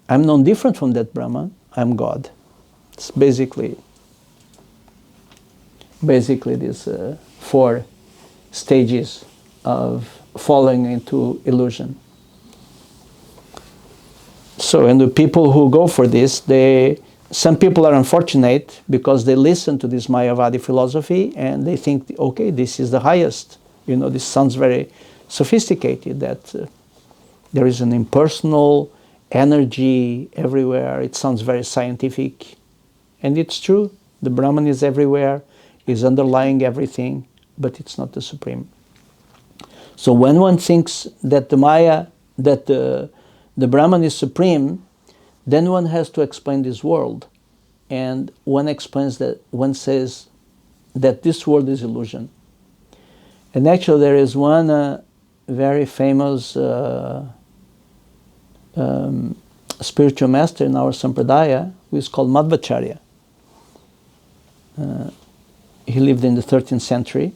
I'm no different from that Brahman. I'm God. It's basically these 4 stages of falling into illusion. So, and the people who go for this, some people are unfortunate because they listen to this Mayavadi philosophy and they think, okay, this is the highest. This sounds very sophisticated, that there is an impersonal energy everywhere. It sounds very scientific. And it's true. The Brahman is everywhere, is underlying everything, but it's not the supreme. So when one thinks that the Brahman is supreme, then one has to explain this world. And one says that this world is illusion. And actually there is one very famous spiritual master in our Sampradaya who is called Madhvacharya. He lived in the 13th century.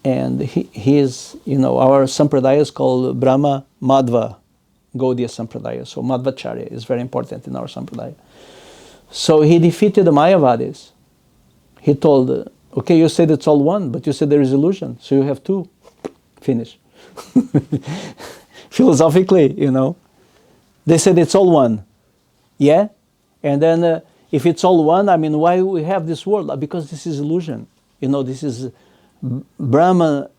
And he is, our Sampradaya is called Brahma Madhva Gaudiya Sampradaya. So Madhvacharya is very important in our Sampradaya. So he defeated the Mayavadis. He told, okay, you said it's all one, but you said there is illusion, so you have 2. Finish. Philosophically, they said it's all one. Yeah? And then if it's all one, why we have this world? Because this is illusion. This is Brahma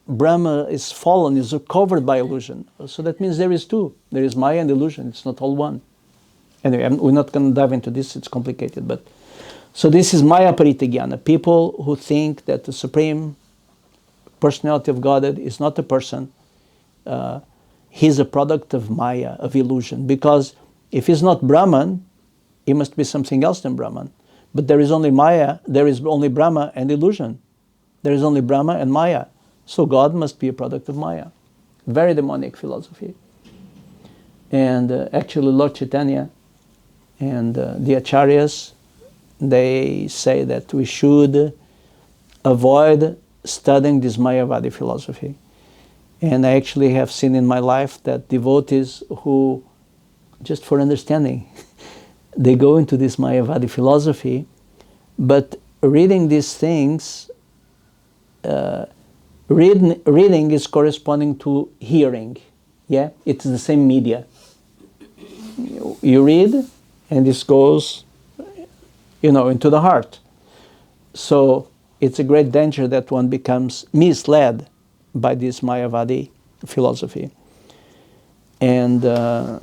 is fallen, is covered by illusion. So that means there is 2. There is Maya and illusion. It's not all one. Anyway, we're not going to dive into this. It's complicated. But so this is Maya Parita Jnana. People who think that the supreme personality of Godhead is not a person. He's a product of Maya, of illusion. Because if he's not Brahman, he must be something else than Brahman. But there is only Maya, there is only Brahma and illusion. There is only Brahma and Maya. So God must be a product of Maya. Very demonic philosophy. And actually Lord Chaitanya and the Acharyas, they say that we should avoid studying this Mayavadi philosophy. And I actually have seen in my life that devotees who just for understanding. They go into this Mayavadi philosophy, but reading these things, reading is corresponding to hearing. Yeah, it's the same media. You read, and this goes, into the heart. So it's a great danger that one becomes misled by this Mayavadi philosophy. And, and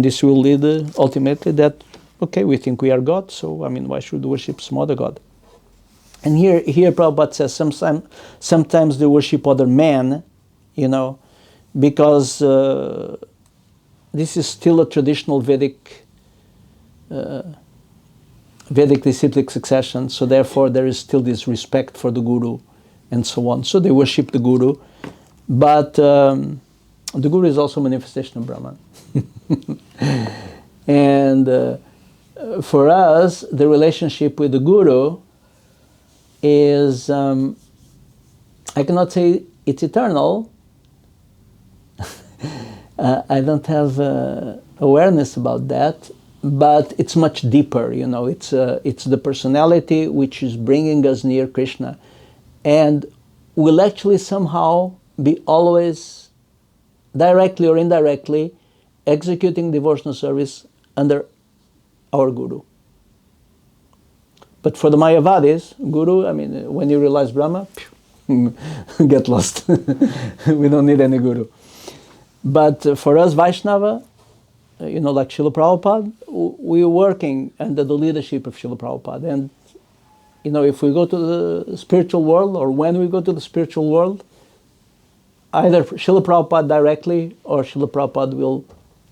this will lead ultimately that, okay, we think we are God, so, why should we worship some other God? And here Prabhupada says sometimes they worship other men, because this is still a traditional Vedic disciplic succession, so therefore there is still this respect for the Guru and so on. So they worship the Guru, but the Guru is also a manifestation of Brahman. And for us, the relationship with the Guru is, I cannot say it's eternal. I don't have awareness about that, but it's much deeper. It's the personality which is bringing us near Krishna, and will actually somehow be always, directly or indirectly, executing devotional service under our Guru. But for the Mayavadis, Guru, when you realize Brahma, get lost. We don't need any Guru. But for us Vaishnava, like Srila Prabhupada, we're working under the leadership of Srila Prabhupada. And, if we go to the spiritual world, or when we go to the spiritual world, either Srila Prabhupada directly or Srila Prabhupada will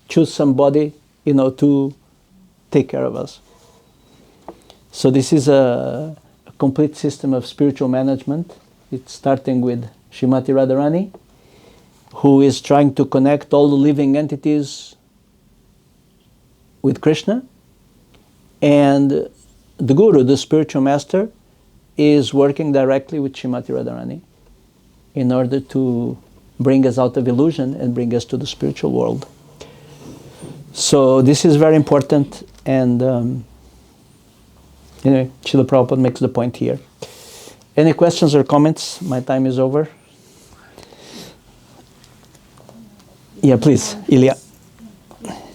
choose somebody, to take care of us. So this is a complete system of spiritual management. It's starting with Srimati Radharani, who is trying to connect all the living entities with Krishna. And the Guru, the spiritual master, is working directly with Srimati Radharani in order to bring us out of illusion and bring us to the spiritual world. So this is very important, and anyway, Srila Prabhupada makes the point here. Any questions or comments? My time is over. Yeah, please, Ilya.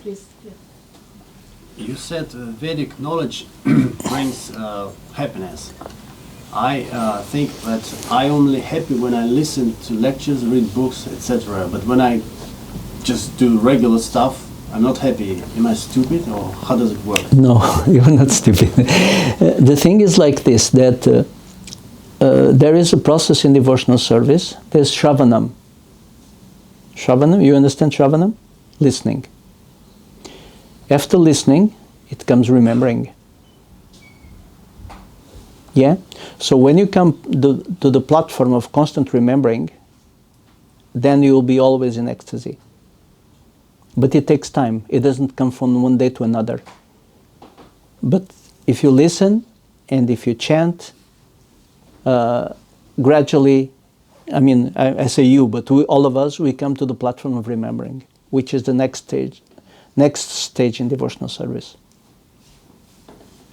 Please, yeah. You said Vedic knowledge brings happiness. I think that I'm only happy when I listen to lectures, read books, etc. But when I just do regular stuff, I'm not happy. Am I stupid, or how does it work? No, you're not stupid. The thing is like this, that there is a process in devotional service. There's Shravanam. Shravanam, you understand Shravanam? Listening. After listening, it comes remembering. Yeah? So when you come to the platform of constant remembering, then you will be always in ecstasy. But it takes time. It doesn't come from one day to another. But if you listen and if you chant, gradually, I say you, but all of us, we come to the platform of remembering, which is the next stage in devotional service.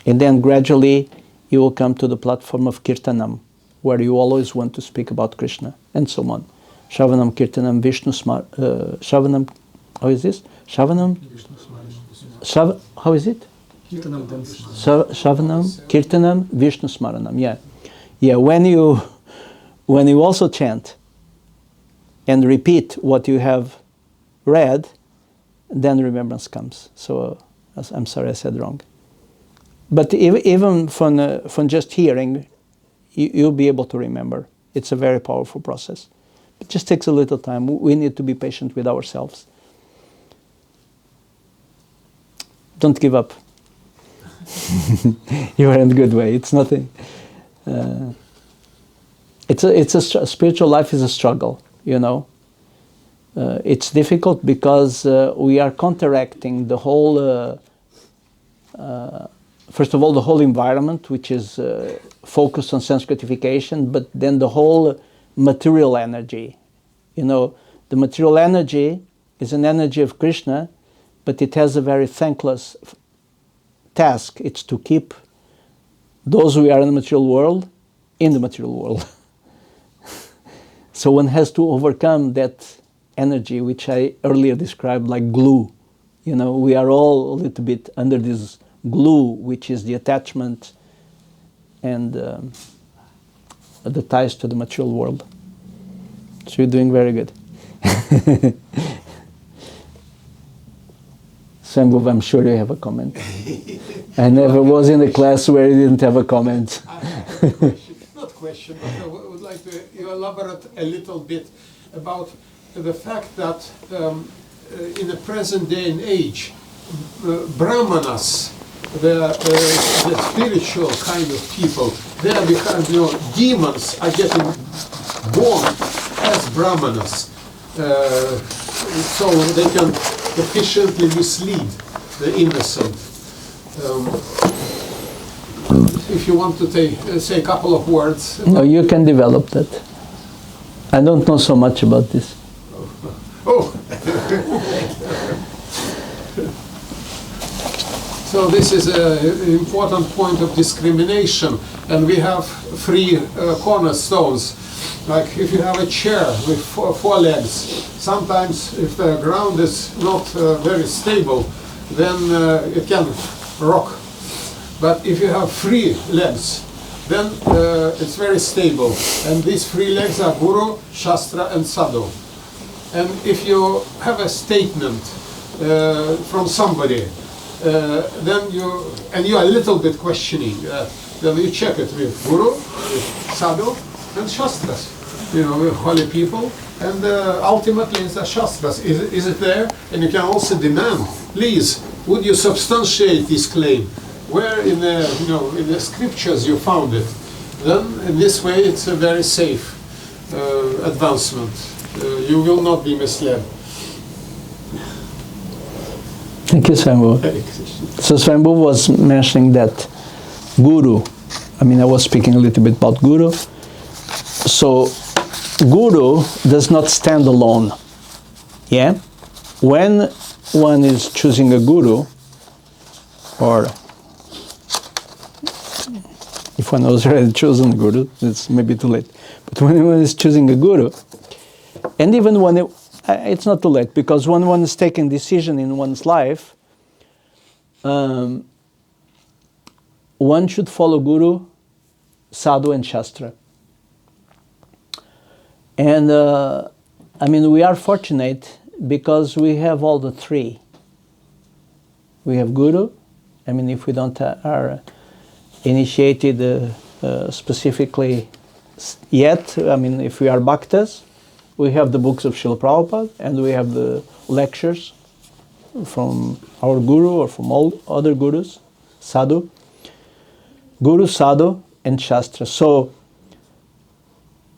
And then gradually, you will come to the platform of Kirtanam, where you always want to speak about Krishna, and so on. Shravanam, Kirtanam, Vishnu Shravanam, how is this? Shravanam? How is it? Shravanam, Kirtanam, Vishnu Smaranam, yeah. Yeah, when you also chant and repeat what you have read, then remembrance comes. So, I'm sorry I said wrong. But even from just hearing, you'll be able to remember. It's a very powerful process. It just takes a little time. We need to be patient with ourselves. Don't give up. You are in a good way. It's nothing. Spiritual life is a struggle, It's difficult because we are counteracting the whole, first of all, the whole environment, which is focused on sense gratification, but then the whole material energy. The material energy is an energy of Krishna, but it has a very thankless task. It's to keep those who are in the material world in the material world. So one has to overcome that energy, which I earlier described like glue. You know, we are all a little bit under this glue, which is the attachment and the ties to the material world. So you're doing very good. Sangov, I'm sure you have a comment. I never was in a class where you didn't have a comment. I have a question. Not question, but I would like to elaborate a little bit about the fact that in the present day and age, brahmanas, the spiritual kind of people, they are becoming, demons are getting born as brahmanas, so they can efficiently mislead the innocent. If you want to say a couple of words. No, you can develop that. I don't know so much about this. Oh! So this is an important point of discrimination, and we have three cornerstones. Like if you have a chair with four legs, sometimes if the ground is not very stable, then it can rock. But if you have three legs, then it's very stable. And these three legs are Guru, Shastra and Sadhu. And if you have a statement from somebody, then you are a little bit questioning, then you check it with Guru, with Sadhu and Shastras, with holy people. And ultimately it's the Shastras. Is it there? And you can also demand, please, would you substantiate this claim? Where in the scriptures you found it? Then in this way it's a very safe advancement. You will not be misled. Thank you, Svambhu. So Svambhu was mentioning that Guru, I was speaking a little bit about Guru. So Guru does not stand alone. Yeah? When one is choosing a Guru, or if one has already chosen a Guru, it's maybe too late. But when one is choosing a Guru, and even when it's not too late, because when one is taking decision in one's life, one should follow Guru, Sadhu and Shastra. And we are fortunate because we have all the three. We have Guru. If we don't are initiated specifically yet, if we are Bhaktas, we have the books of Srila Prabhupada and we have the lectures from our Guru or from all other Gurus, Sadhu. Guru, Sadhu and Shastra. So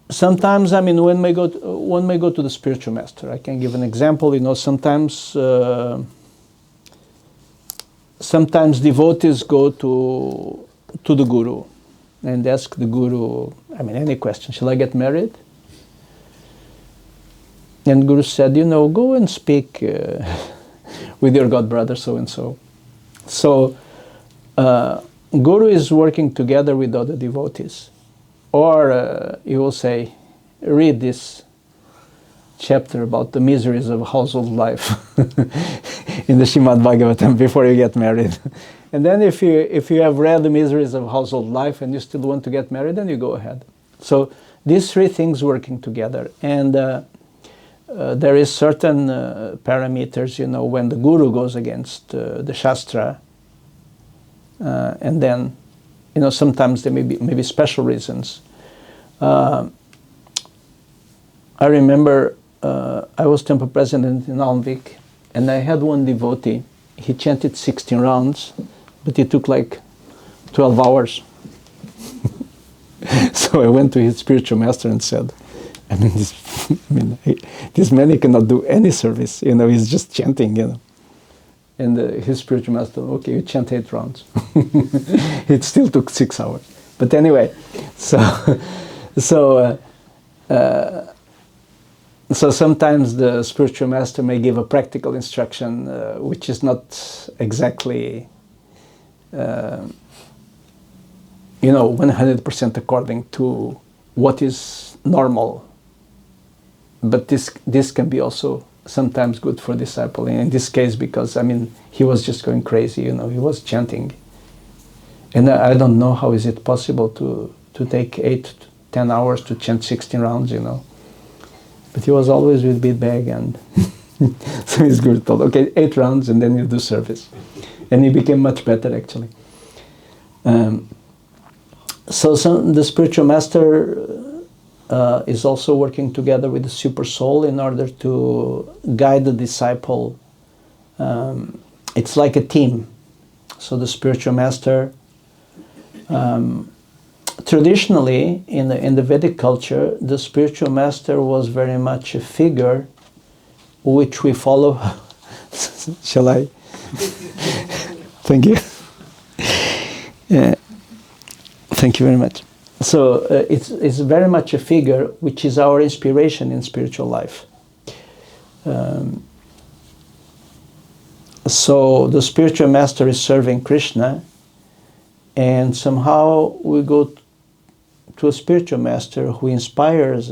sometimes, one may go to the spiritual master. I can give an example. Sometimes devotees go to the Guru and ask the Guru, any question. Shall I get married? And Guru said, go and speak with your god brother so and so. So Guru is working together with other devotees. Or he will say, read this chapter about the miseries of household life in the Srimad Bhagavatam before you get married. And then if you have read the miseries of household life and you still want to get married, then you go ahead. So these three things working together. And there is certain parameters, when the Guru goes against the Shastra, and then sometimes there may be special reasons. I remember I was temple president in Almvik, and I had one devotee. He chanted 16 rounds, but it took like 12 hours. So I went to his spiritual master and said, this man, he cannot do any service. He's just chanting. And his spiritual master, okay, you chant 8 rounds. It still took 6 hours. But anyway, so So sometimes the spiritual master may give a practical instruction, which is not exactly, 100% according to what is normal. But this can be also sometimes good for disciple. In this case, because he was just going crazy. He was chanting, and I don't know how is it possible to take 8 to 10 hours to chant 16 rounds. But he was always with bead bag, and so his guru told, okay, 8 rounds and then you do service. And he became much better actually. So the spiritual master is also working together with the super soul in order to guide the disciple. It's like a team. So the spiritual master, traditionally, in the Vedic culture, the spiritual master was very much a figure which we follow. Shall I? Thank you. Yeah. Thank you very much. So it's very much a figure which is our inspiration in spiritual life. So the spiritual master is serving Krishna, and somehow we go to a spiritual master who inspires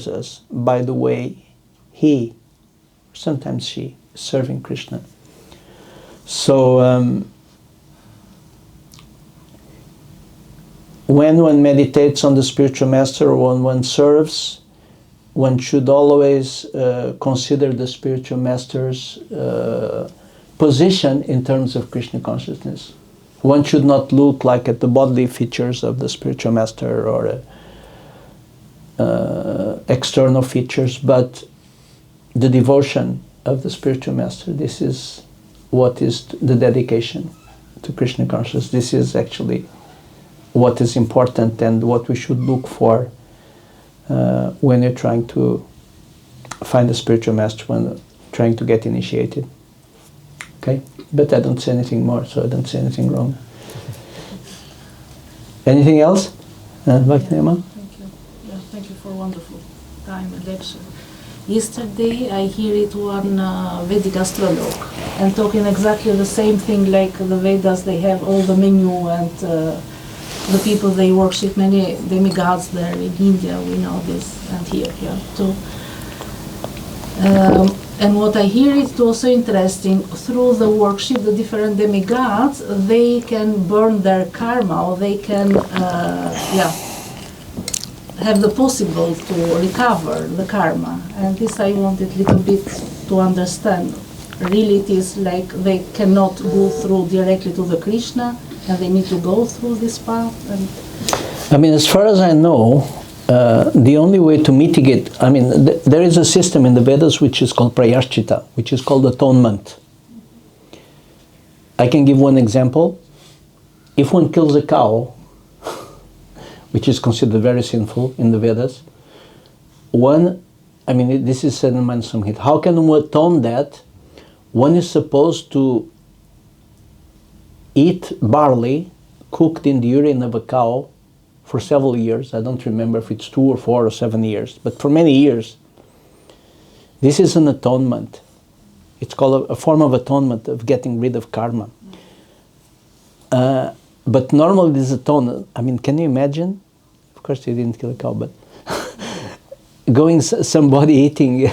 us by the way he, sometimes she, is serving Krishna. So when one meditates on the spiritual master, or when one serves, one should always consider the spiritual master's position in terms of Krishna consciousness. One should not look like at the bodily features of the spiritual master or external features, but the devotion of the spiritual master. This is what is the dedication to Krishna consciousness. This is actually what is important and what we should look for when you're trying to find a spiritual master, when trying to get initiated. Okay? But I don't say anything more, so I don't say anything wrong. Anything else? Bhakti-Nema? Thank you. Yeah, thank you for wonderful time and lecture. Yesterday I hear it one Vedic astrologue and talking exactly the same thing like the Vedas. They have all the menu and the people they worship many demigods there in India. We know this, and here too. And what I hear is also interesting. Through the worship, the different demigods, they can burn their karma, or they can, have the possible to recover the karma. And this I wanted a little bit to understand. Really, it is like they cannot go through directly to the Krishna, and they need to go through this path. And as far as I know, the only way to mitigate, there is a system in the Vedas which is called prayashchita, which is called atonement. I can give one example. If one kills a cow, which is considered very sinful in the Vedas, this is said in Mansamhita. How can one atone that? One is supposed to eat barley cooked in the urine of a cow for several years. I don't remember if it's 2 or 4 or 7 years, but for many years. This is an atonement. It's called a form of atonement, of getting rid of karma. But normally this atonement, can you imagine? Of course he didn't kill a cow, but somebody eating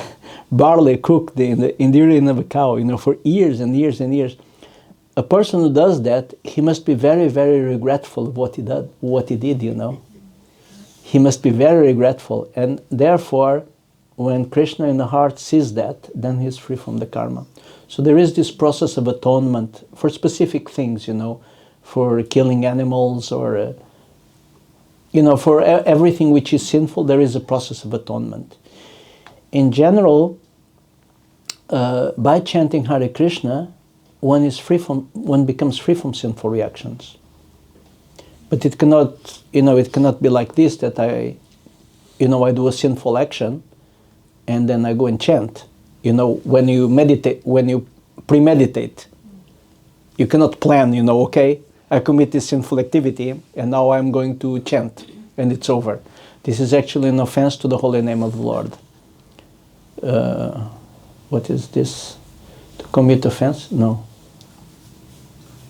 barley cooked in the urine of a cow, for years and years and years. A person who does that, he must be very, very regretful of what he did. He must be very regretful, and therefore, when Krishna in the heart sees that, then he's free from the karma. So there is this process of atonement for specific things, for killing animals or, for everything which is sinful. There is a process of atonement. In general, by chanting Hare Krishna, one becomes free from sinful reactions. But it cannot be like this, that I do a sinful action and then I go and chant. When you meditate, when you premeditate, you cannot plan, okay, I commit this sinful activity and now I'm going to chant and it's over. This is actually an offense to the holy name of the Lord. what is this? To commit offense? No.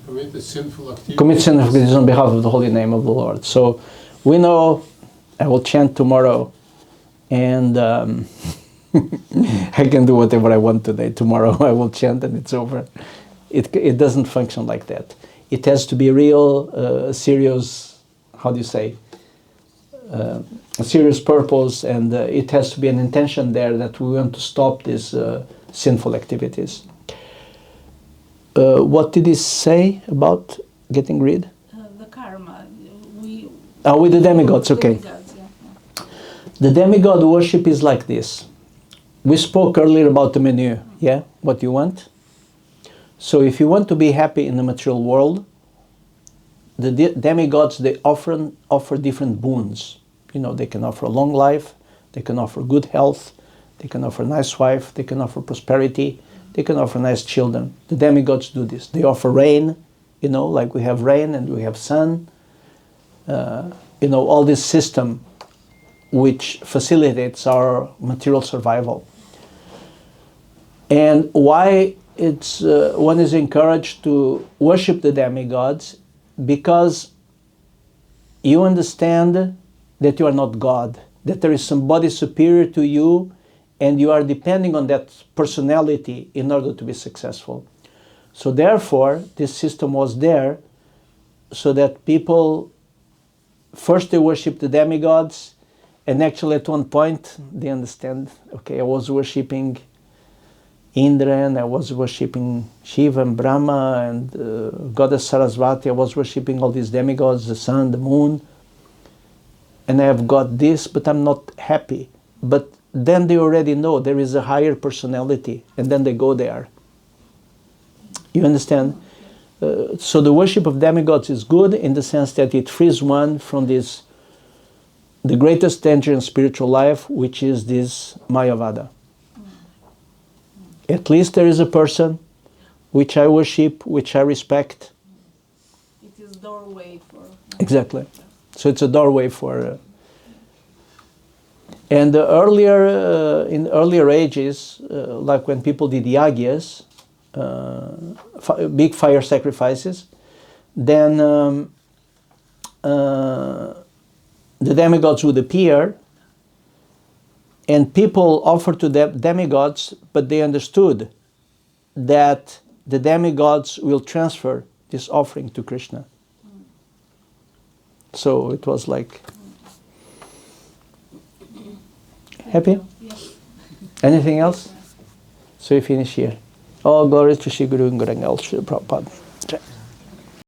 Commit a sinful activity. Commit sinful activities on behalf of the holy name of the Lord. So we know I will chant tomorrow, and I can do whatever I want today. Tomorrow I will chant and it's over. It doesn't function like that. It has to be real, serious, how do you say, a serious purpose, and it has to be an intention there that we want to stop these sinful activities. What did he say about getting rid? The karma. With the demigods, okay. Demigods, yeah. The demigod worship is like this. We spoke earlier about the menu, yeah? What you want. So if you want to be happy in the material world, the demigods, they offer different boons. You know, they can offer a long life, they can offer good health, they can offer a nice wife, they can offer prosperity, they can offer nice children. The demigods do this. They offer rain, you know, like we have rain and we have sun. You know, all this system which facilitates our material survival. And why it's one is encouraged to worship the demigods, because you understand that you are not God, that there is somebody superior to you, and you are depending on that personality in order to be successful. So therefore, this system was there so that people, first they worship the demigods, and actually at one point they understand, okay, I was worshipping Indra, and I was worshipping Shiva and Brahma and Goddess Saraswati, I was worshipping all these demigods, the sun, the moon, and I have got this, but I'm not happy. But then they already know there is a higher personality, and then they go there. You understand? So the worship of demigods is good in the sense that it frees one from this, the greatest danger in spiritual life, which is this Mayavada. At least there is a person which I worship, which I respect. It is doorway for... Exactly. So it's a doorway for... and in earlier ages, like when people did yagyas, big fire sacrifices, then the demigods would appear, and people offered to the demigods, but they understood that the demigods will transfer this offering to Krishna. So it was like... Happy? Yes. Anything else? So we finish here. All glory to Shri Guru Garangal Shri Prabhupada.